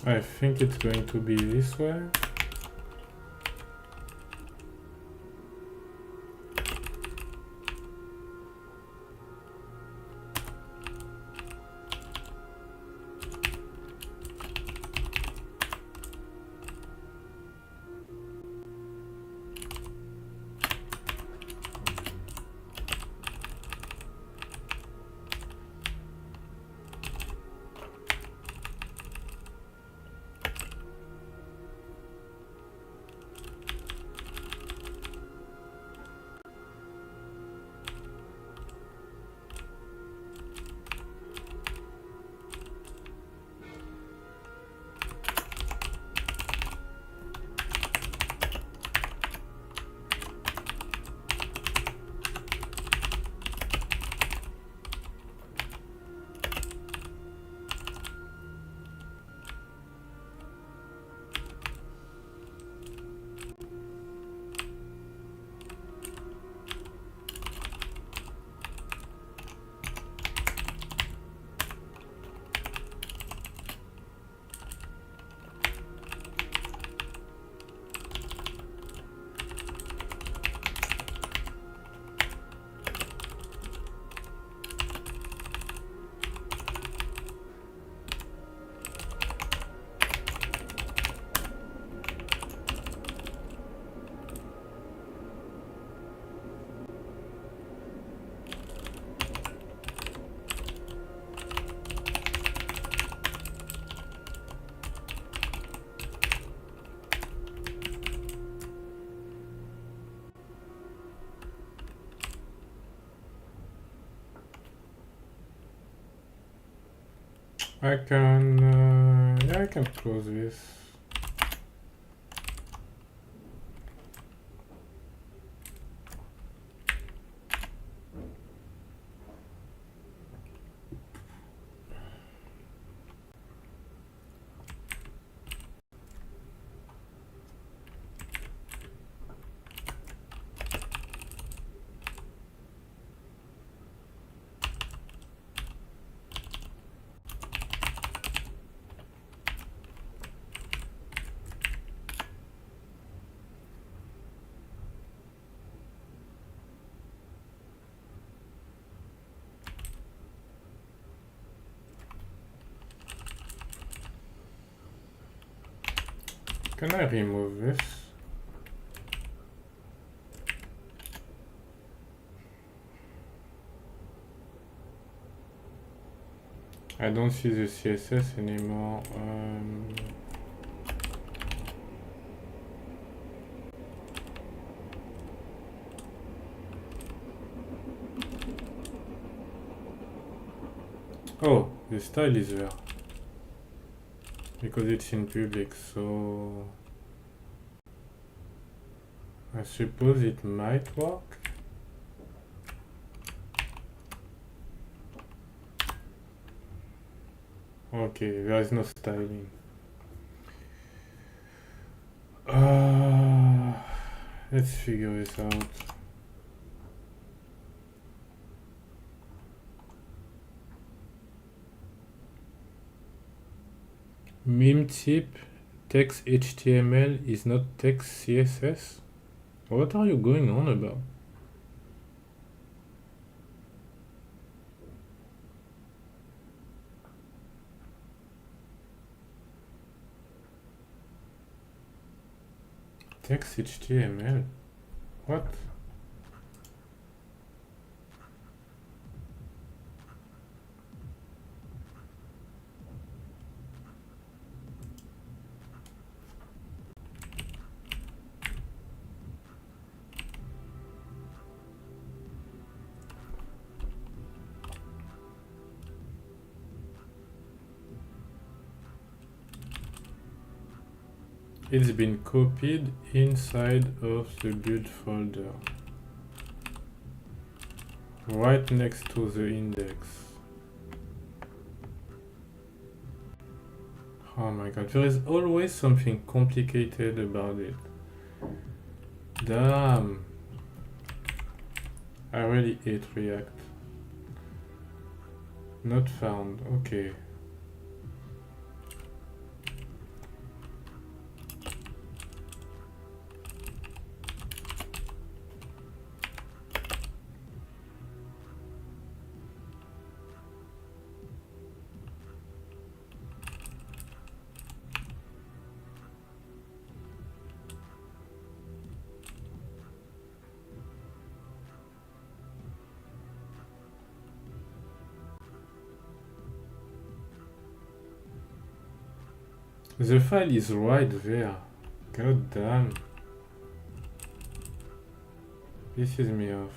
I think it's going to be this way. I can, yeah, I can close this. Can I remove this? I don't see the CSS anymore. Oh, the style is there. Because it's in public, so I suppose it might work. Okay, there is no styling. Let's figure this out. Meme tip text HTML is not text CSS? What are you going on about? Text HTML? What? It's been copied inside of the build folder, right next to the index. Oh my god, there is always something complicated about it. Damn. I really hate React. Not found, okay. The file is right there. God damn. Pisses me off.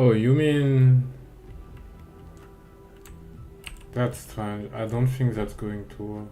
Oh, you mean... That's strange. I don't think that's going to work.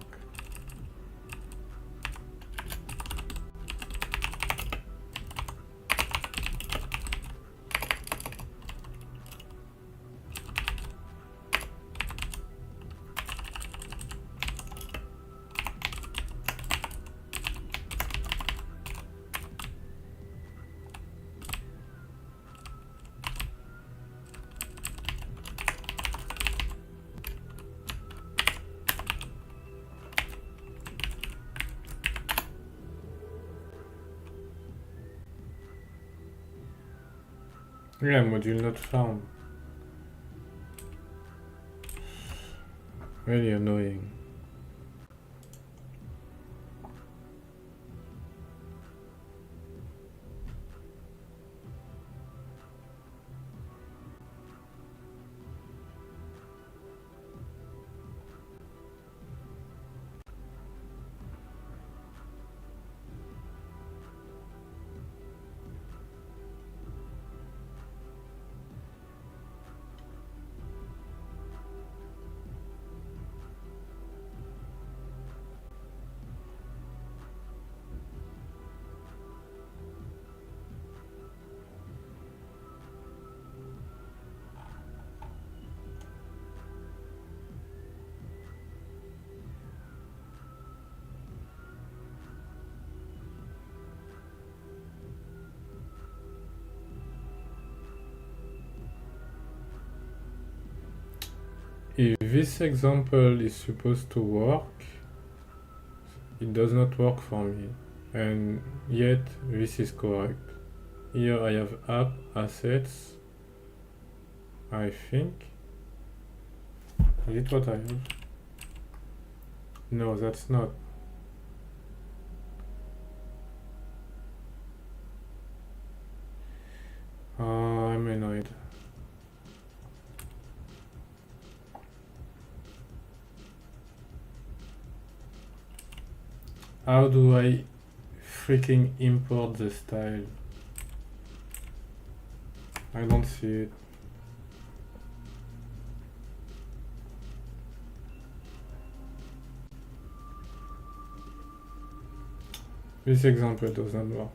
Yeah, module not found. Really annoying. If this example is supposed to work, it does not work for me. And yet, this is correct. Here I have app, assets, I think. Is it what I have? No, that's not. I'm annoyed. How do I freaking import the style? I don't see it. This example does not work.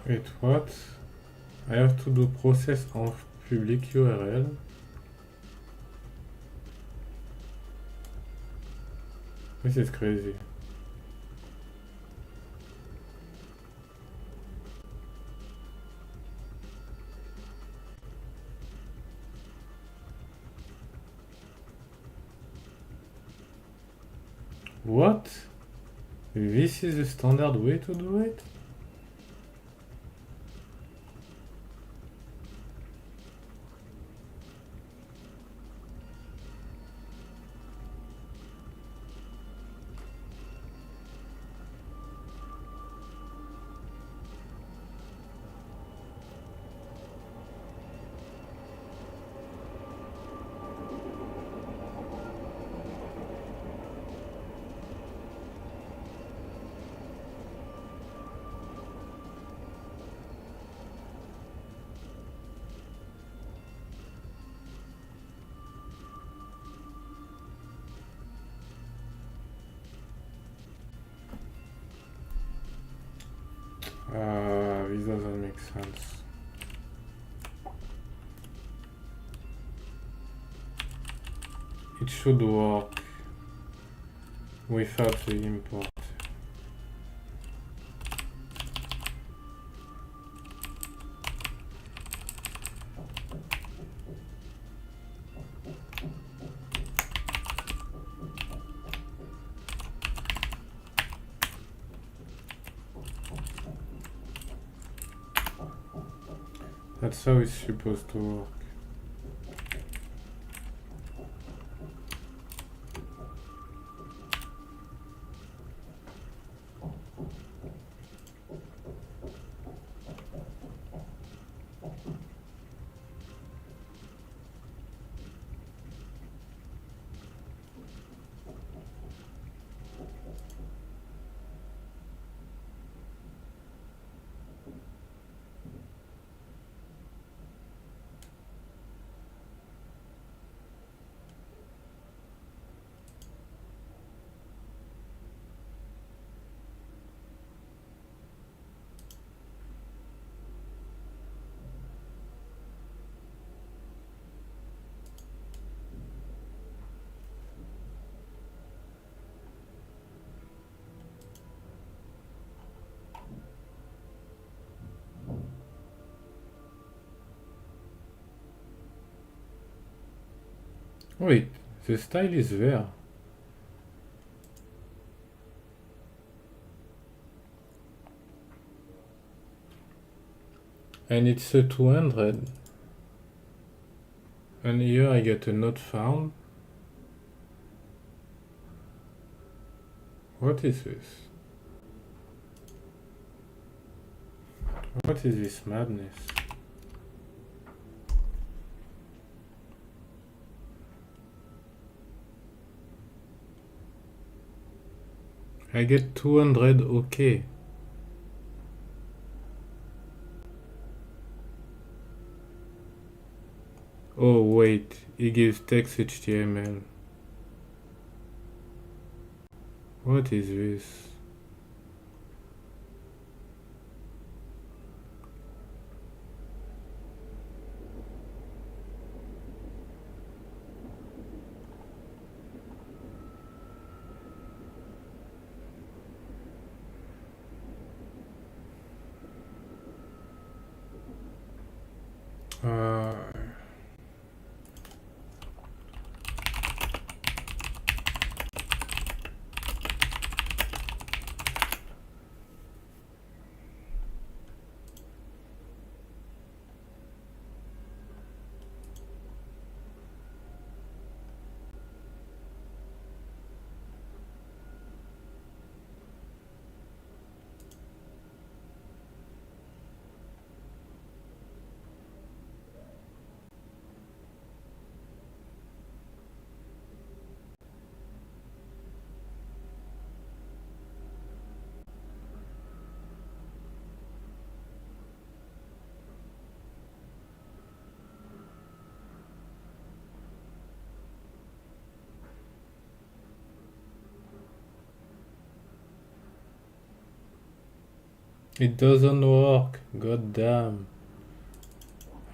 Wait, what? I have to do process en public URL. This is crazy. What? This is the standard way to do it? This doesn't make sense. It should work without the import. That's how it's supposed to work. Wait, the style is there. And it's a 200. And here I get a not found. What is this? What is this madness? I get 200 OK. Oh wait, it gives text HTML. What is this? Uh, it doesn't work. God damn.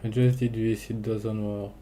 I just did this, it doesn't work.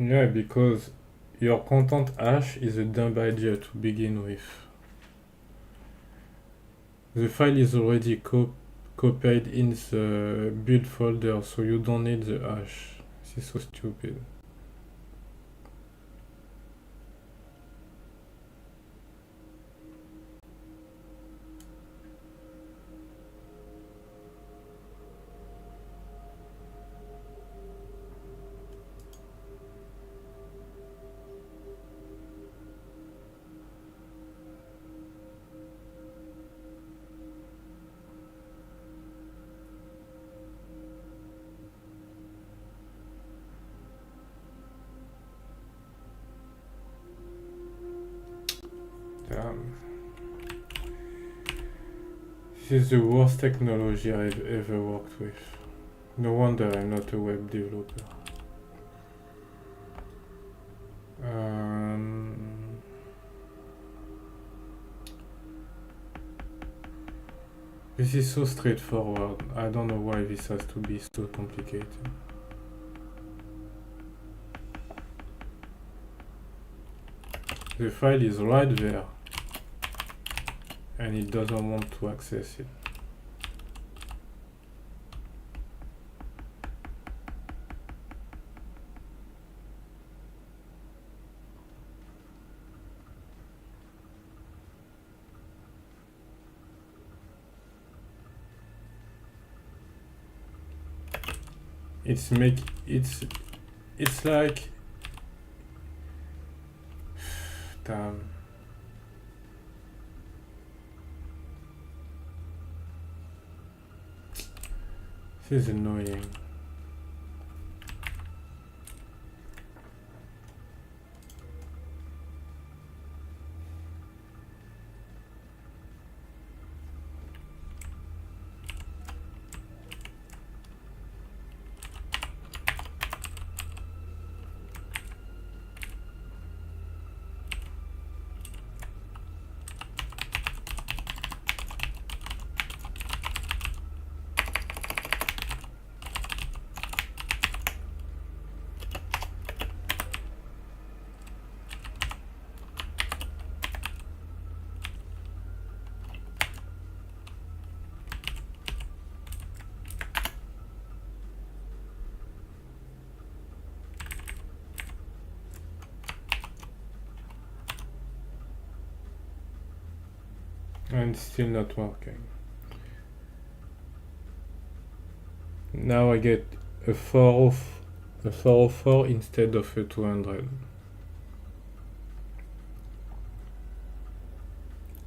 Yeah, because your content hash is a dumb idea to begin with. The file is already copied in the build folder, so you don't need the hash. This is so stupid. damn. This is the worst technology I've ever worked with. No wonder I'm not a web developer. This is so straightforward. I don't know why this has to be so complicated. The file is right there, and it doesn't want to access it. It's like, damn. This is annoying. And still not working. Now I get a 404 instead of a 200.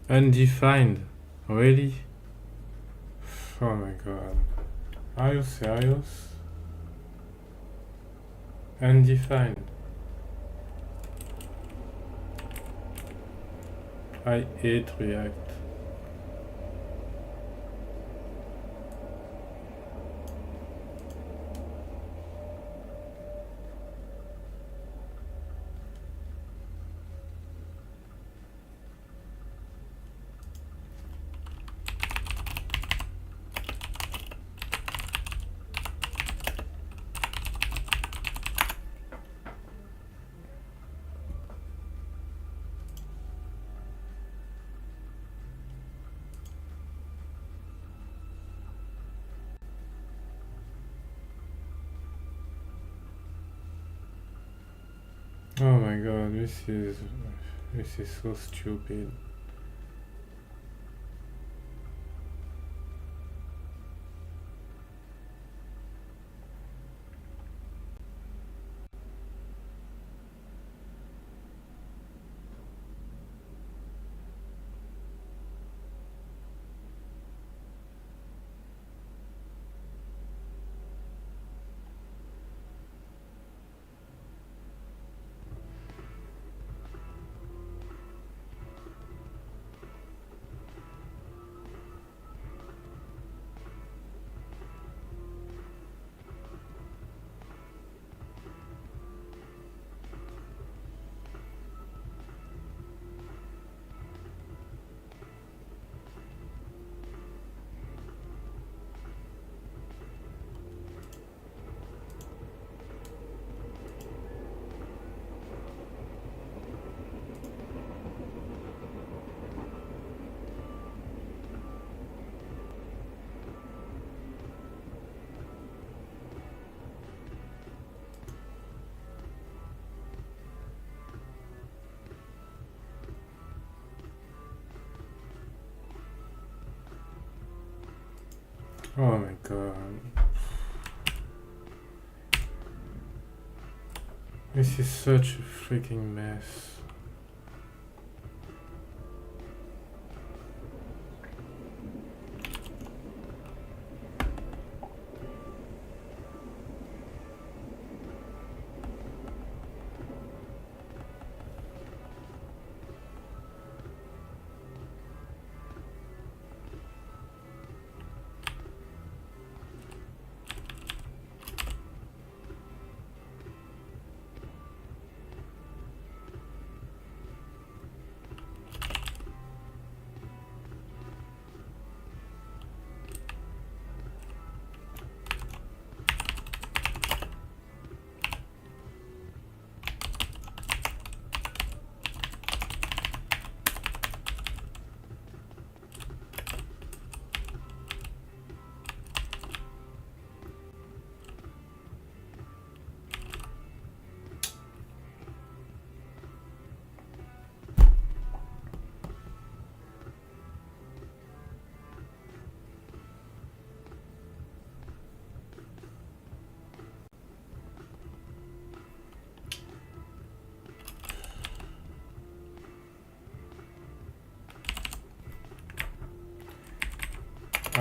Undefined? Really? Oh my god. Are you serious? Undefined. I hate React. Oh my god, this is so stupid. Oh my god. This is such a freaking mess.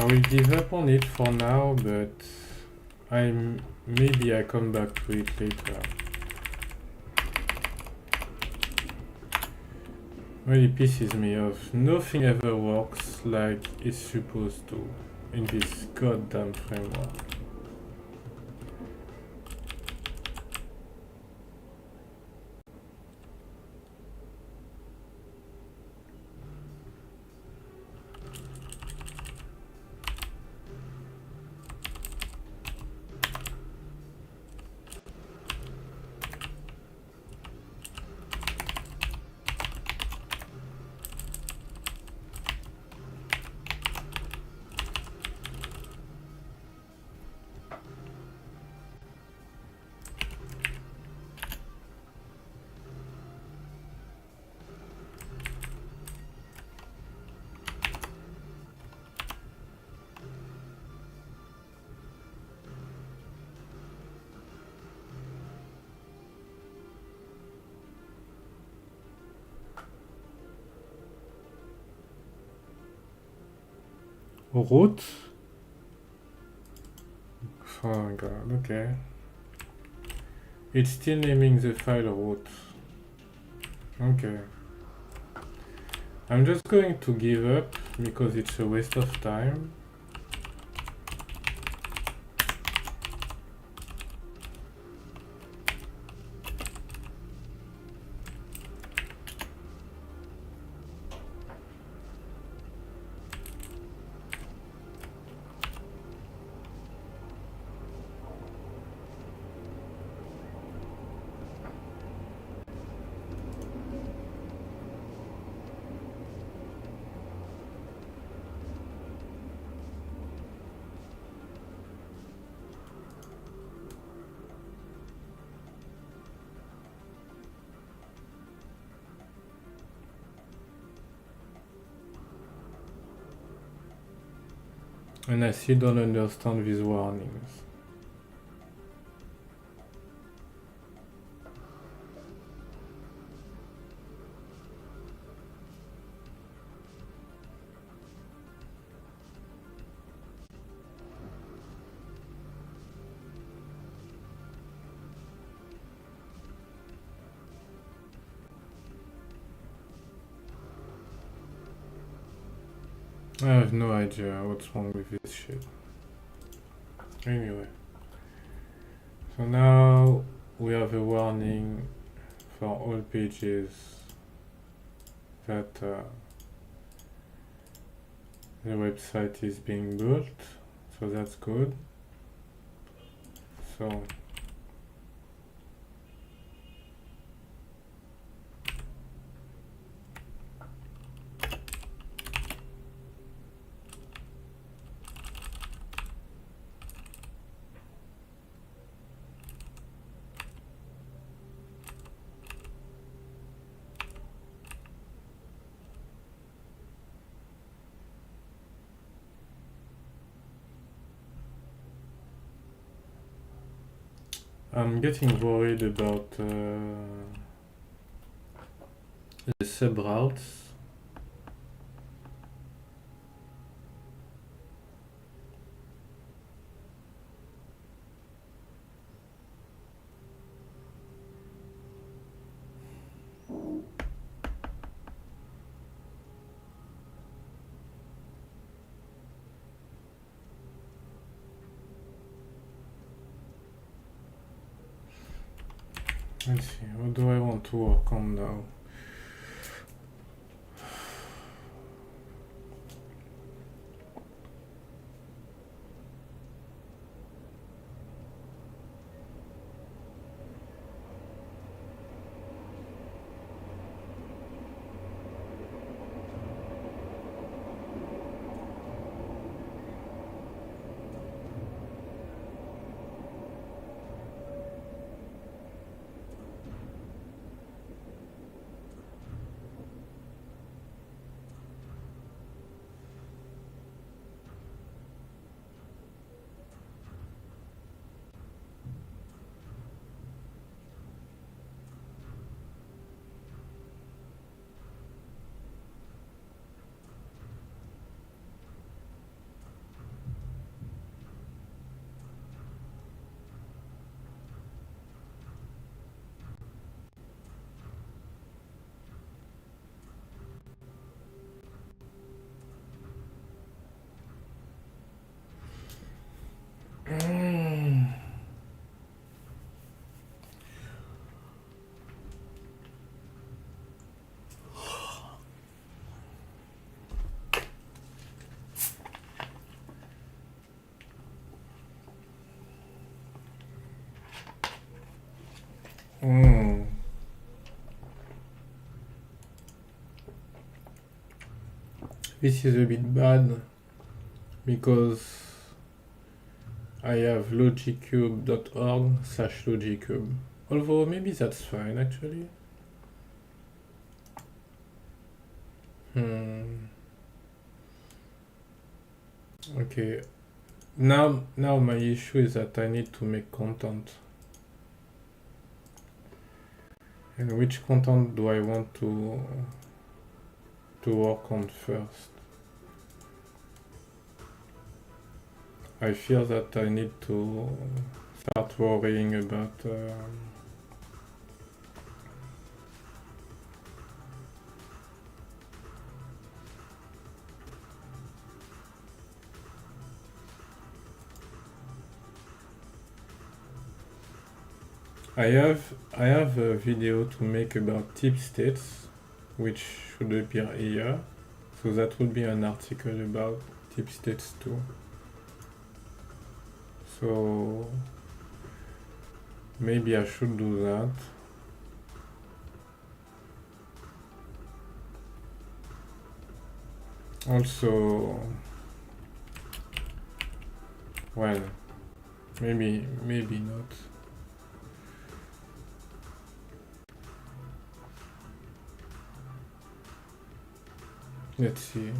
I will give up on it for now, but maybe I come back to it later. Really pisses me off. Nothing ever works like it's supposed to in this goddamn framework. Root? Oh my god, okay. It's still naming the file root. Okay. I'm just going to give up because it's a waste of time. And I still don't understand these warnings. I have no idea what's wrong with this shit. Anyway. So now we have a warning for all pages that the website is being built. So that's good. So I'm getting worried about the subroutes. Let's see, what do I want to work on now? Oh. This is a bit bad because I have logicube.org/logicube. Although maybe that's fine actually. Okay. Now my issue is that I need to make content. And which content do I want to work on first? I feel that I need to start worrying about I have a video to make about tip states, which should appear here. So that would be an article about tip states too. So maybe I should do that. Also, well, maybe not. Let's see.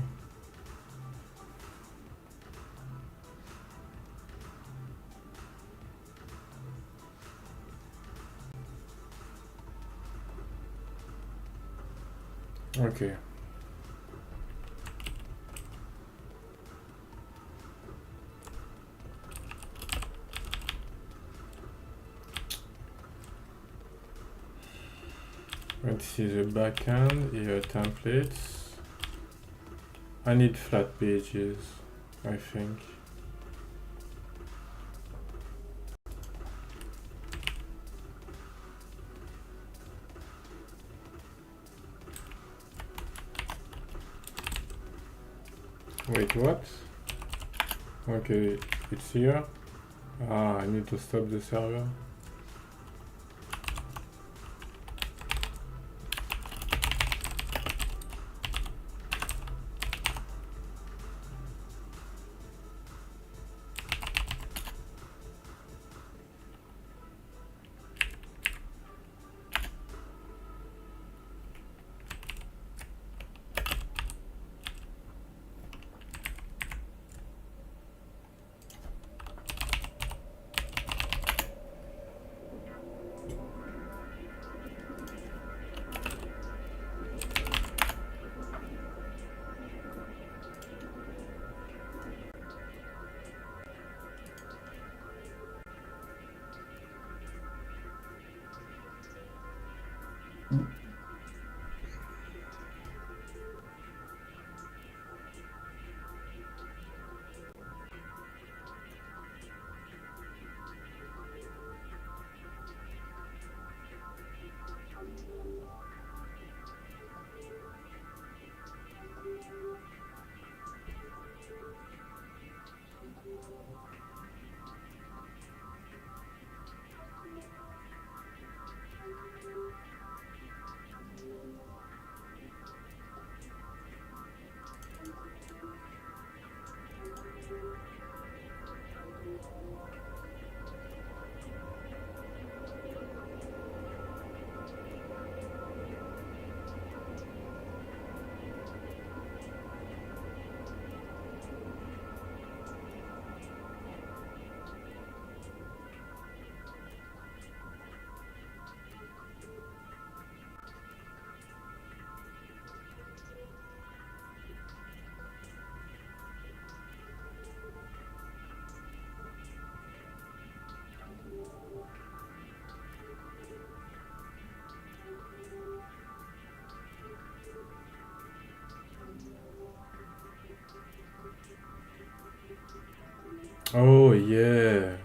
Okay. Let's see the backend, here templates. I need flat pages, I think. Wait, what? Okay, it's here. Ah, I need to stop the server. Oh yeah,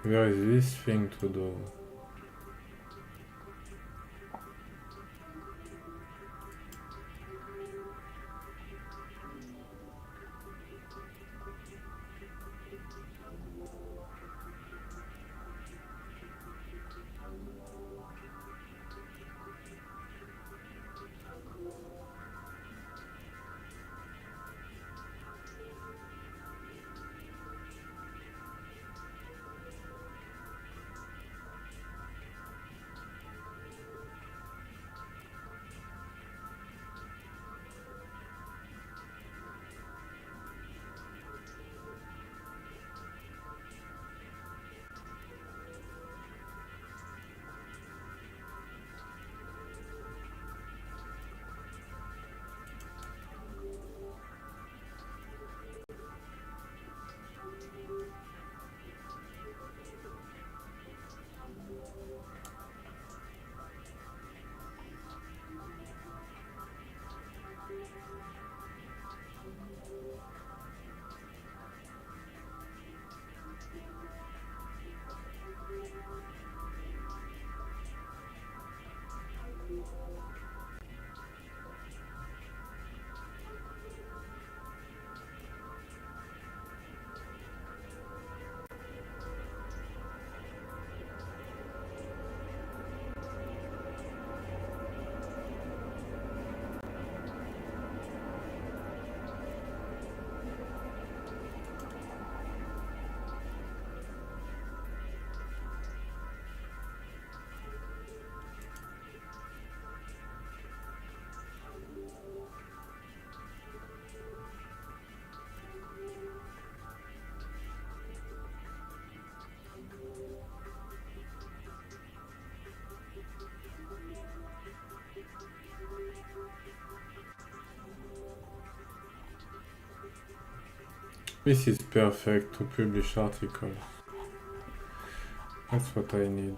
there is this thing to do. This is perfect to publish articles. That's what I need.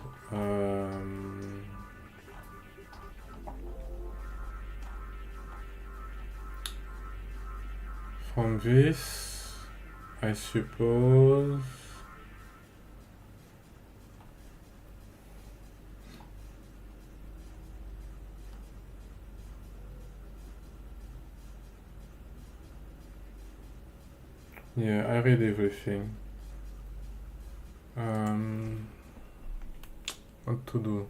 From this, I suppose. Yeah, I read everything. What to do?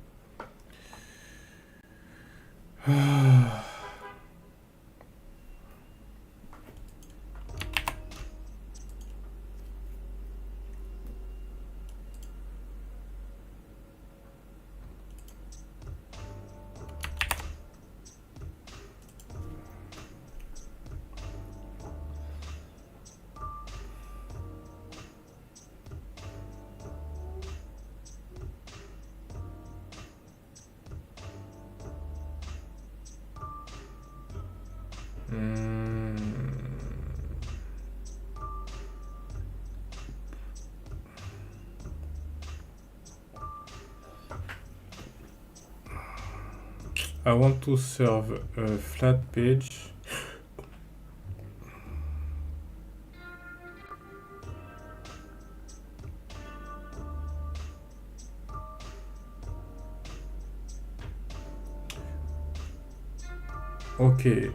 I want to serve a flat page. Okay.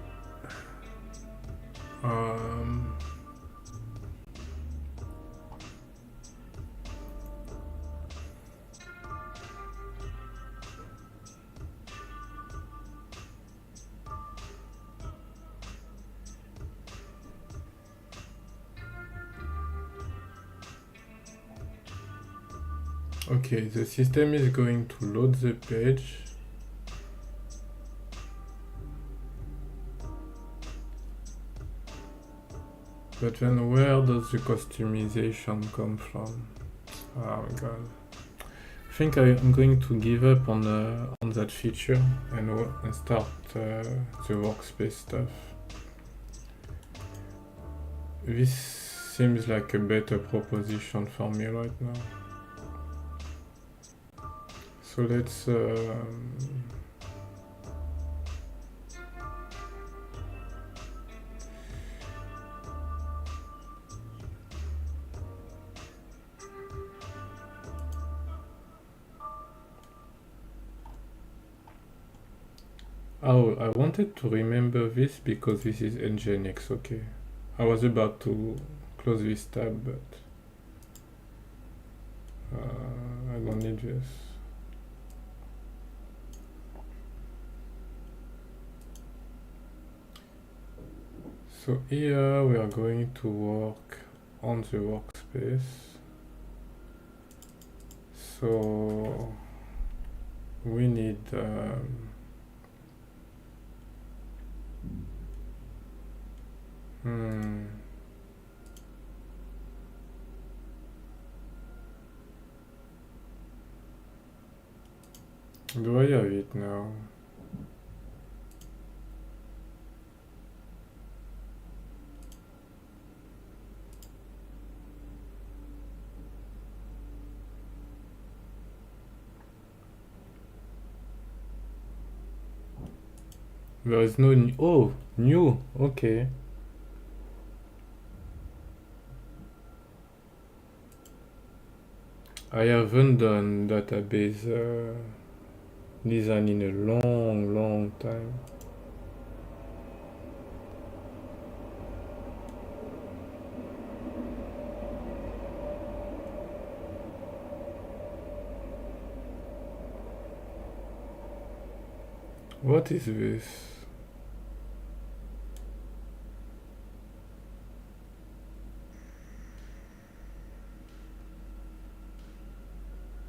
Okay, the system is going to load the page. But then where does the customization come from? Oh my god. I think I'm going to give up on that feature and start the workspace stuff. This seems like a better proposition for me right now. So let's oh, I wanted to remember this because this is Nginx, okay. I was about to close this tab, but I don't need this. So here we are going to work on the workspace. So we need do I have it now? There is no new. Oh, new. Okay. I haven't done database design in a long time. What is this?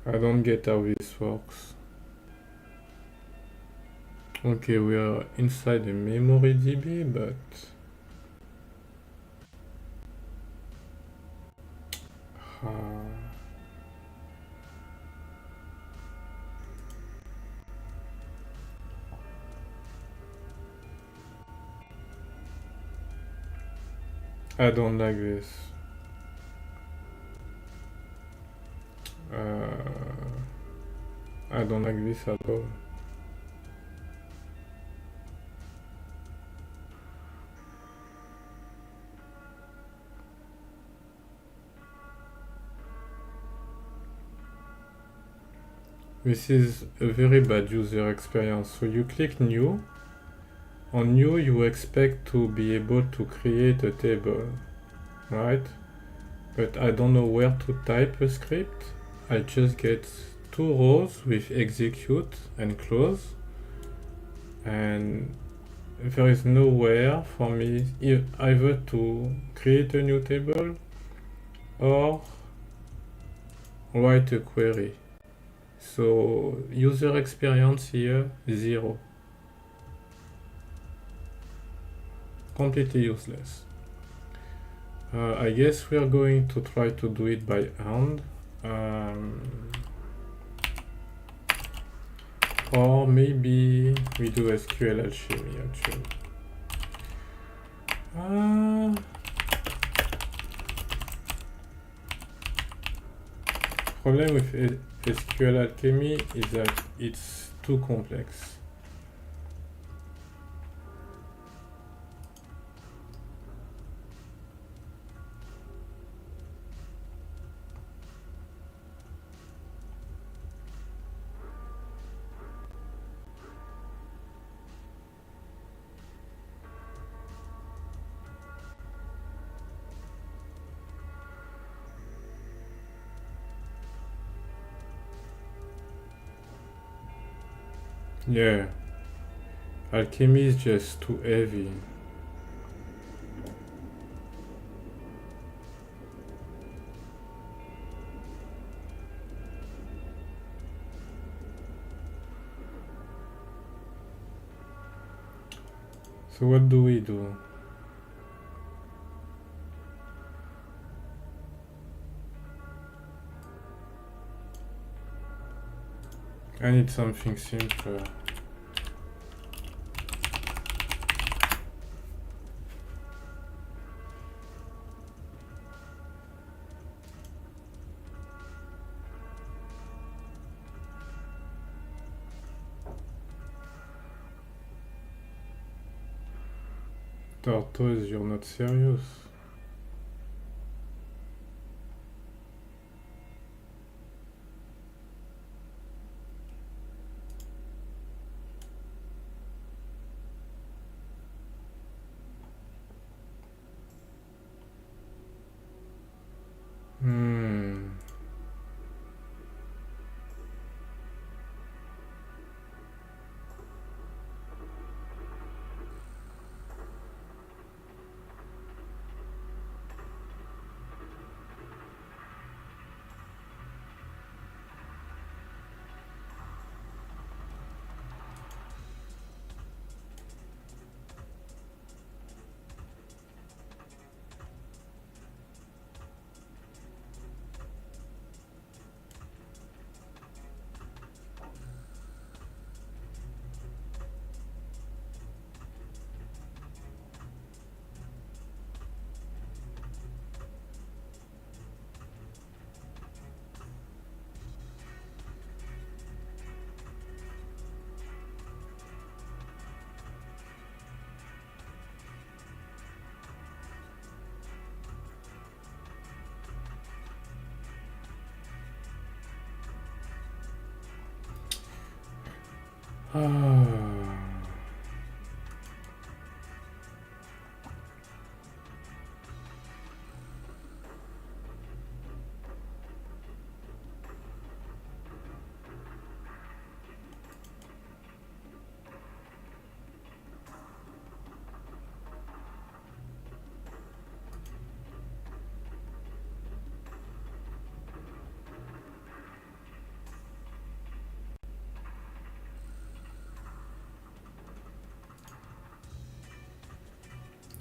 I don't get how this works. Okay, we are inside the memory DB, but I don't like this. I don't like this at all. This is a very bad user experience. So you click new. On new, you expect to be able to create a table, right? But I don't know where to type a script. I just get 2 rows with execute and close, and there is nowhere for me either to create a new table or write a query. So user experience here, 0. Completely useless. I guess we are going to try to do it by hand. Or maybe we do SQL alchemy actually. Problem with SQL alchemy is that it's too complex. Yeah, alchemy is just too heavy. So what do we do? I need something simpler. Tortoise, you're not serious.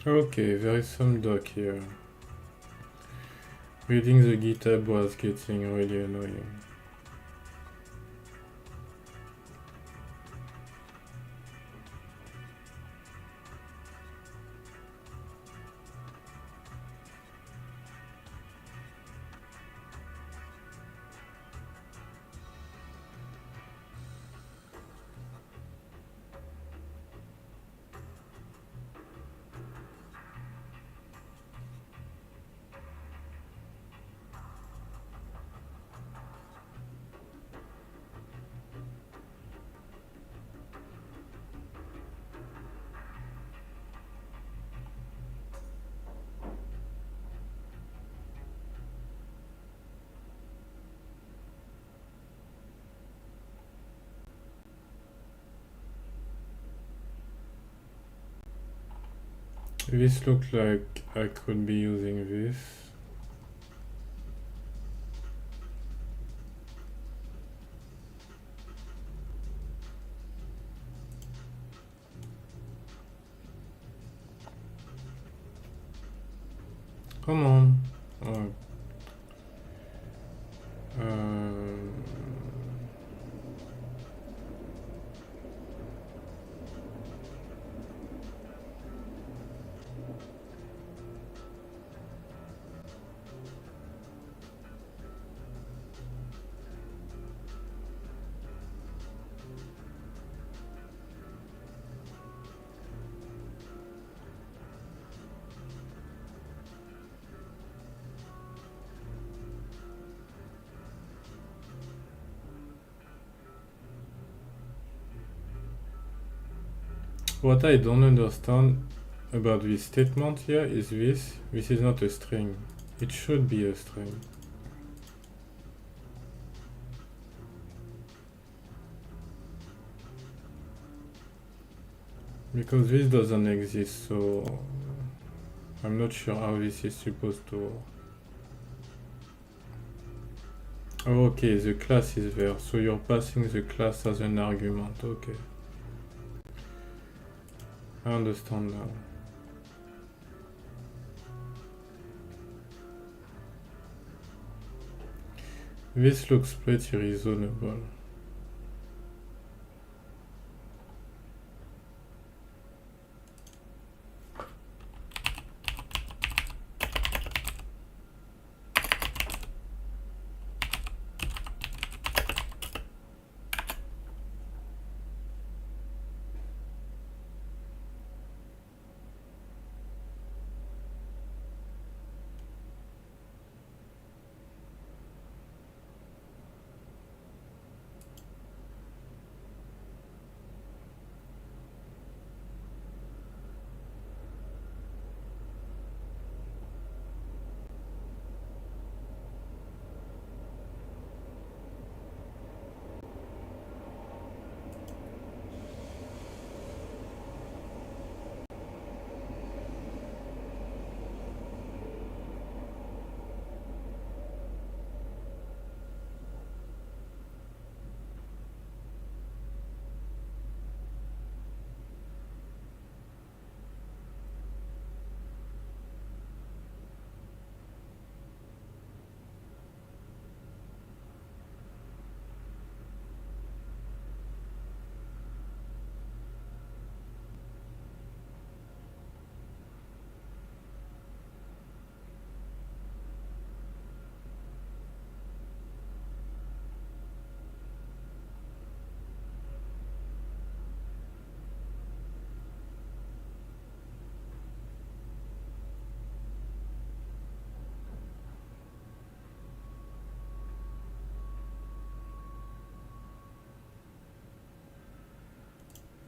Okay, there is some doc here. Reading the GitHub was getting really annoying. This looks like I could be using this. Come on. Oh. What I don't understand about this statement here is this. This is not a string. It should be a string. Because this doesn't exist, so I'm not sure how this is supposed to work. Oh, okay, the class is there, so you're passing the class as an argument, okay. I understand now. This looks pretty reasonable.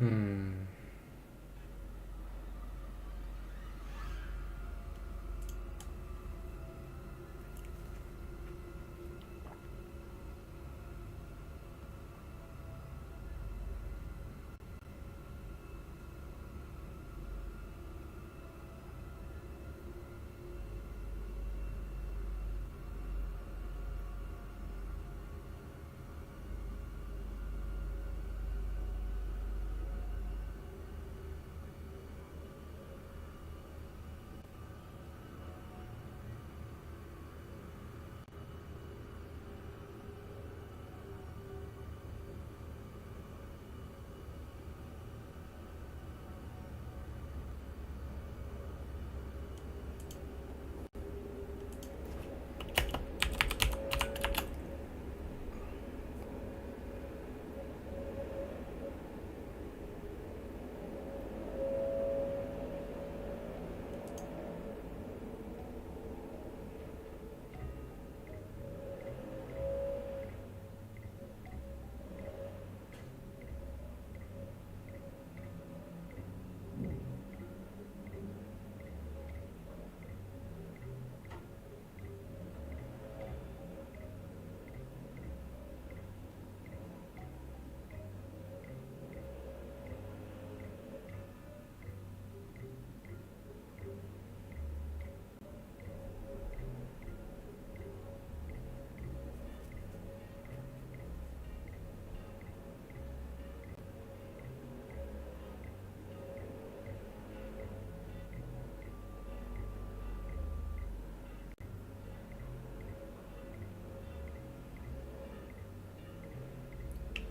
Hmm.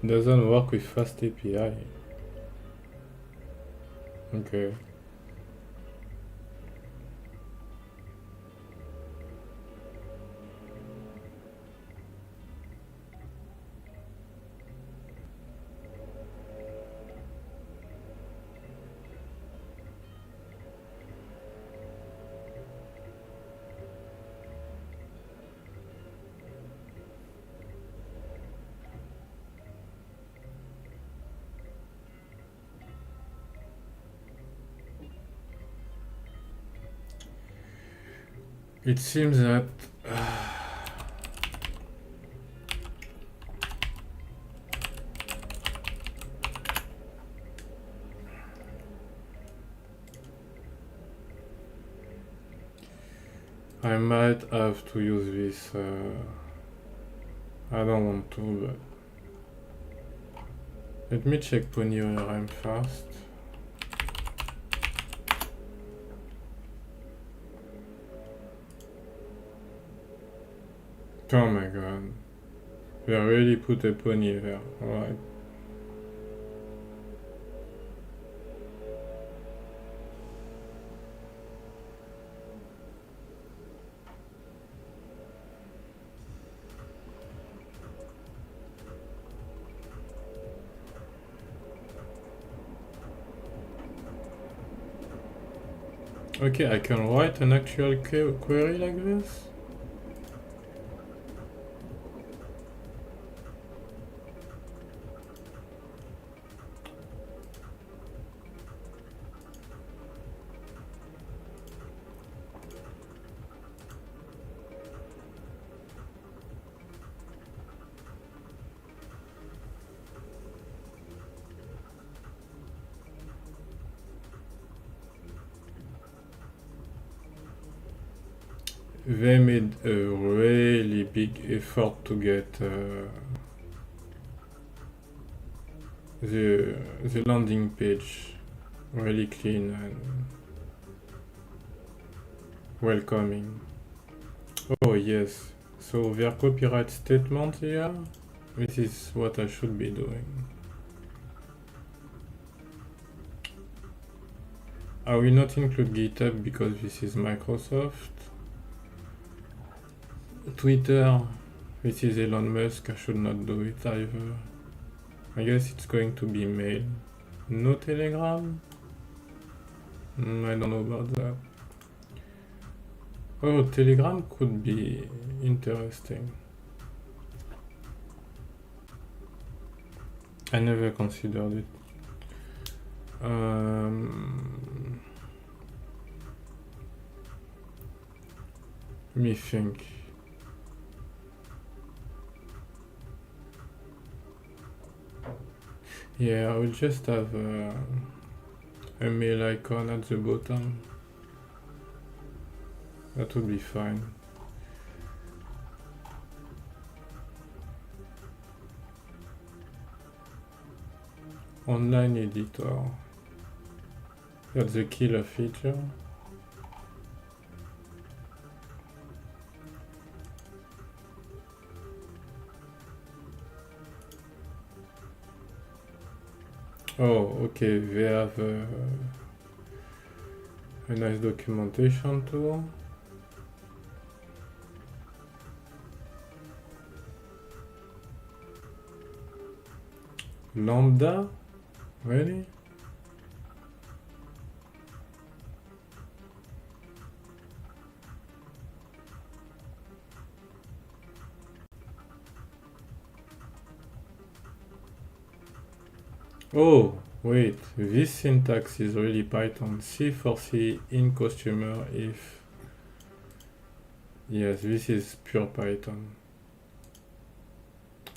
Doesn't work with Fast API. Okay. It seems that I might have to use this. I don't want to, but let me check Pony ORM first. Oh my god. We already put a pony there. Alright. Okay, I can write an actual query like this? They made a really big effort to get the landing page really clean and welcoming. Oh yes, so their copyright statement here, this is what I should be doing. I will not include GitHub because this is Microsoft. Twitter, this is Elon Musk, I should not do it either. I guess it's going to be mail. No Telegram? I don't know about that. Oh, Telegram could be interesting. I never considered it. Let me think. Yeah, I will just have a mail icon at the bottom. That would be fine. Online editor. That's the killer feature. Oh, okay, they have a nice documentation too. Lambda? Really? Oh, wait, this syntax is really Python. C for C in customer if. Yes, this is pure Python.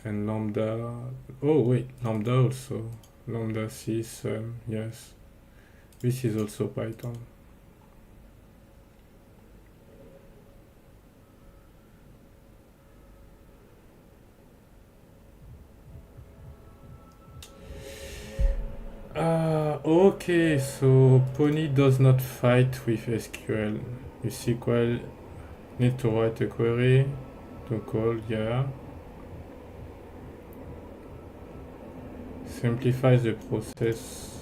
And lambda. Oh, wait, lambda also. Lambda C sum, yes. This is also Python. Okay, so Pony does not fight with SQL. With SQL, need to write a query to call, yeah. simplifies the process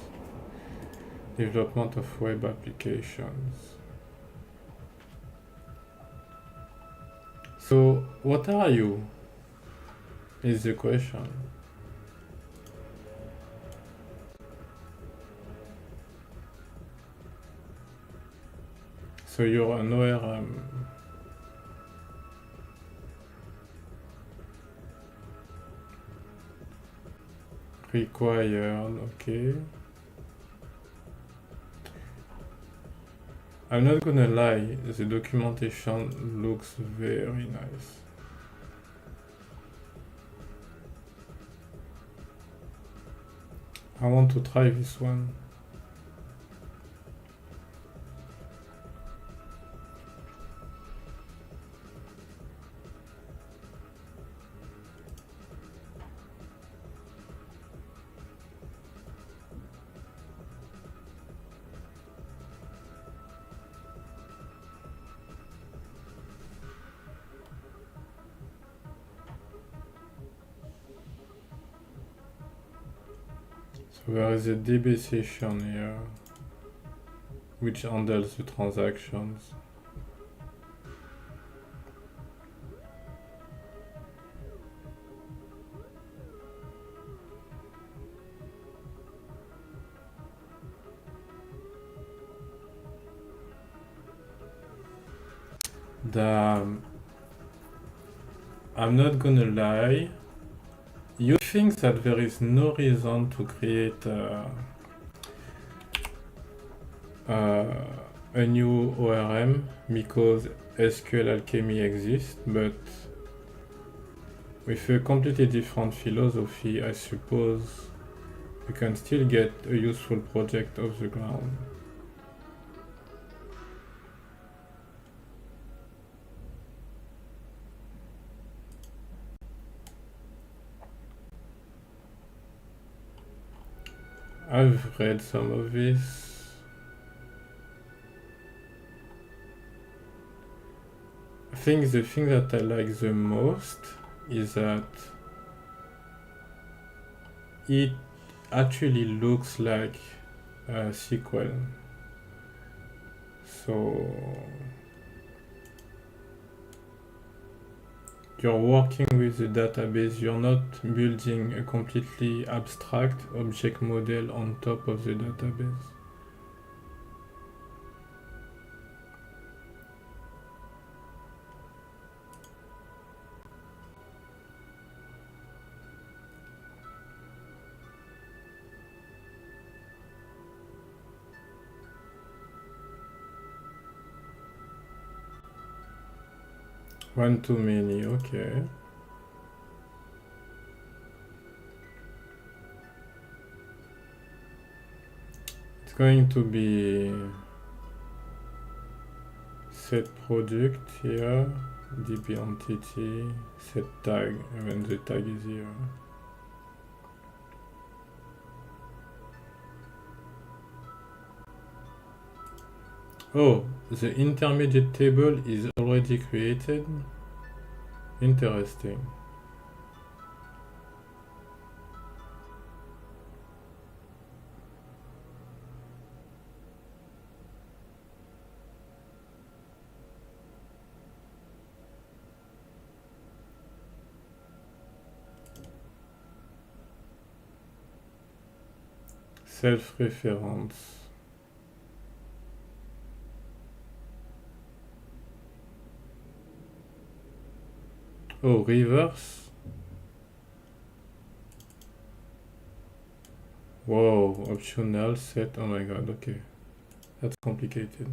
development of web applications. So what are you is the question. So you're an ORM. Required, okay. I'm not gonna lie, the documentation looks very nice. I want to try this one. So there is a DB session here, which handles the transactions. I'm not gonna lie, you think that there is no reason to create a new ORM because SQL Alchemy exists, but with a completely different philosophy, I suppose you can still get a useful project off the ground. I've read some of this. I think the thing that I like the most is that it actually looks like a SQL. So you're working with the database, you're not building a completely abstract object model on top of the database. One too many, okay. It's going to be set product here, db entity, set tag, and then the tag is here. Oh, the intermediate table is already created? Interesting. Self-reference. Oh, reverse? Whoa, optional set, oh my god, okay. That's complicated.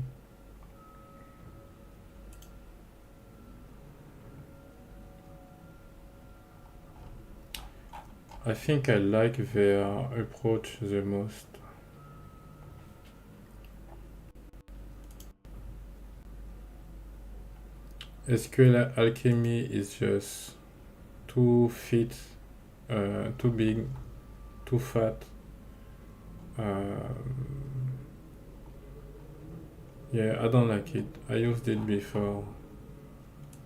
I think I like their approach the most. SQL Alchemy is just too fit, too big, too fat. Yeah, I don't like it. I used it before.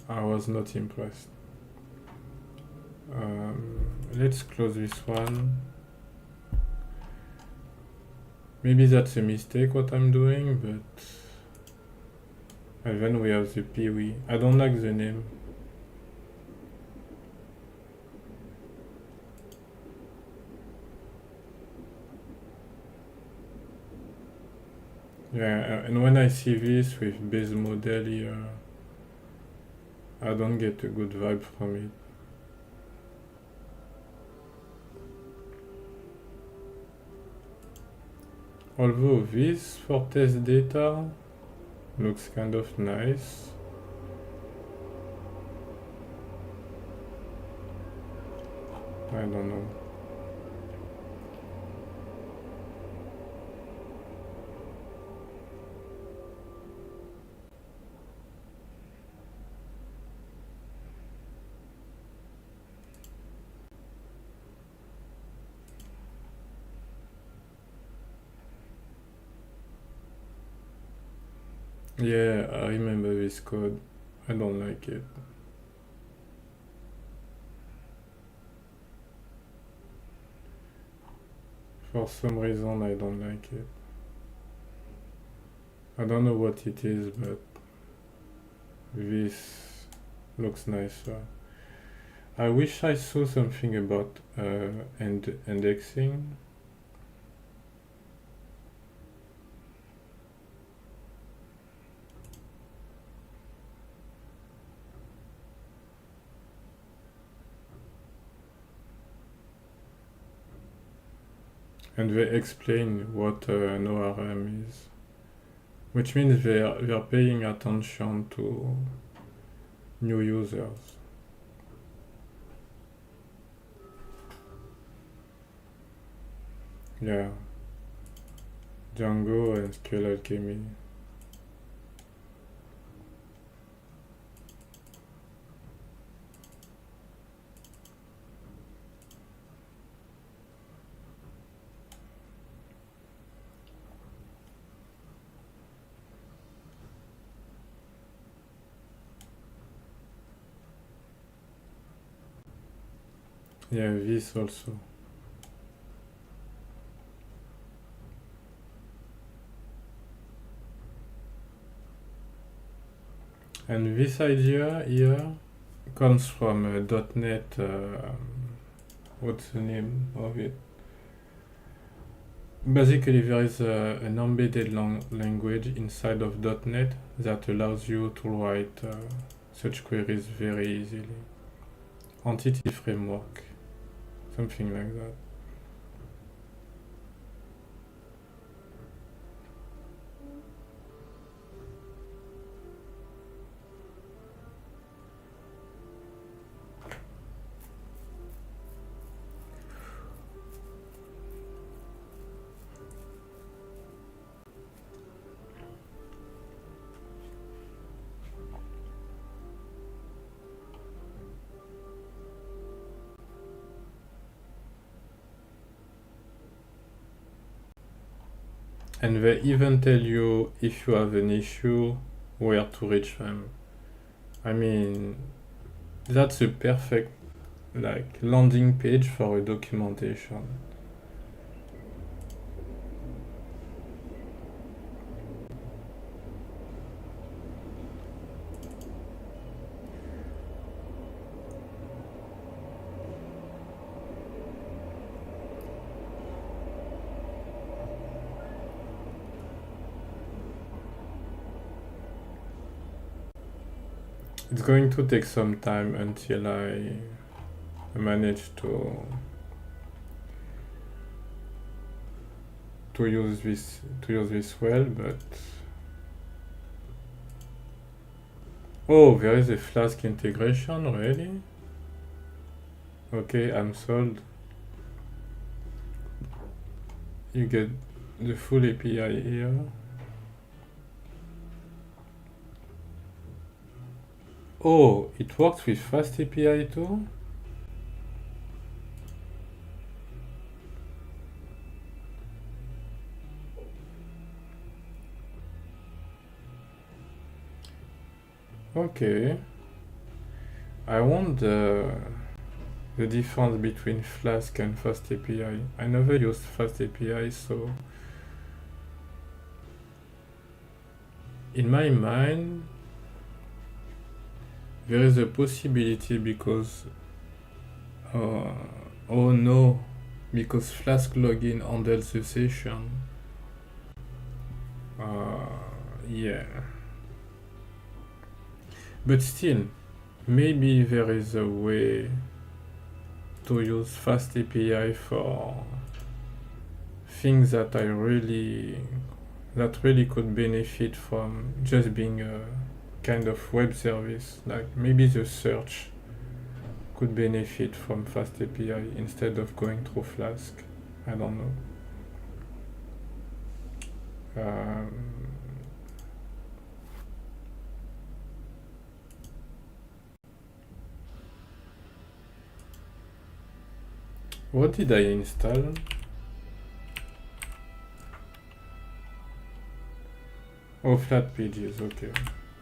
I was not impressed. Let's close this one. Maybe that's a mistake what I'm doing, but... And then we have the Peewee. I don't like the name. Yeah, and when I see this with base model here, I don't get a good vibe from it. Although this for test data looks kind of nice. I don't know. Yeah, I remember this code. I don't like it. For some reason, I don't like it. I don't know what it is, but this looks nicer. I wish I saw something about indexing. And they explain what an ORM is, which means they are paying attention to new users. Yeah, Django and SQL Alchemy. Yeah, this also. And this idea here comes from .NET, what's the name of it? Basically, there is an embedded language inside of .NET that allows you to write such queries very easily. Entity framework, something like that. And they even tell you if you have an issue, where to reach them. I mean, that's a perfect landing page for a documentation. It's going to take some time until I manage to use this well, but oh, there is a Flask integration already. Okay, I'm sold. You get the full API here. Oh, it works with Fast API too? Okay. I want the difference between Flask and Fast API. I never used Fast API, so in my mind, there is a possibility because, oh no, because Flask login handles the session. Yeah. But still, maybe there is a way to use Fast API for things that really could benefit from just being a kind of web service. Like maybe the search could benefit from Fast API instead of going through Flask. I don't know. What did I install? Oh, flat pages, okay.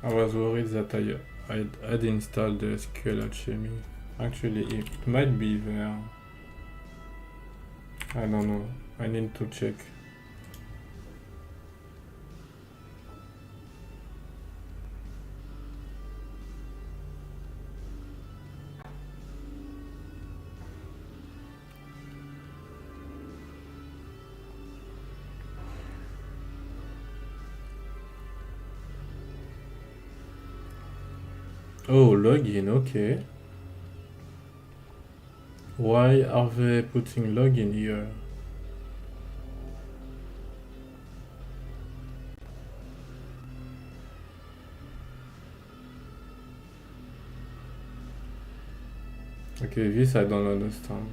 I was worried that I'd installed the SQL Alchemy. Actually, it might be there. I don't know. I need to check. Oh, login, okay. Why are they putting login here? Okay, this I don't understand.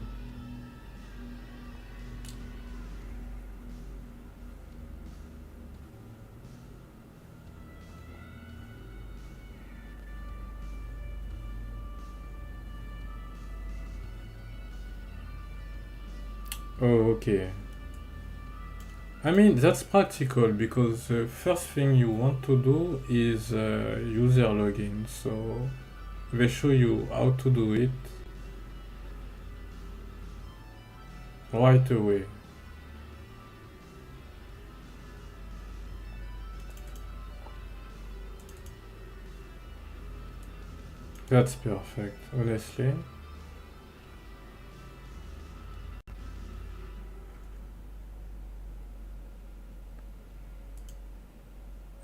Oh, okay. I mean, that's practical because the first thing you want to do is user login. So they show you how to do it right away. That's perfect, honestly.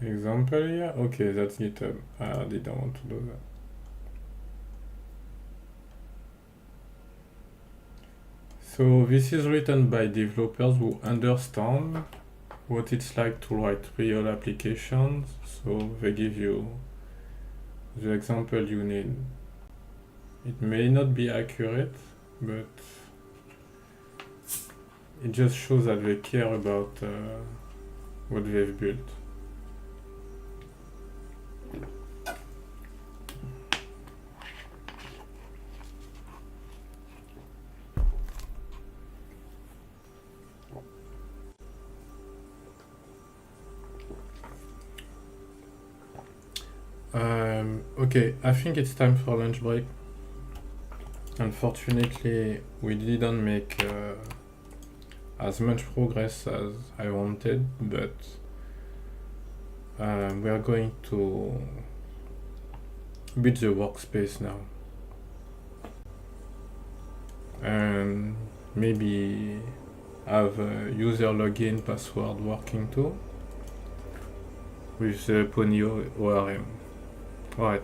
Example here? Okay, that's GitHub. I didn't want to do that. So this is written by developers who understand what it's like to write real applications. So they give you the example you need. It may not be accurate, but it just shows that they care about what they've built. Okay, I think it's time for lunch break. Unfortunately, we didn't make as much progress as I wanted, but we are going to build the workspace now. And maybe have a user login password working too with the Pony ORM. Alright,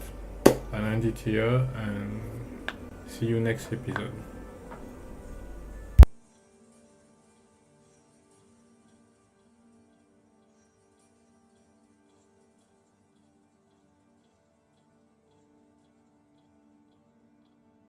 I'll end it here and see you next episode.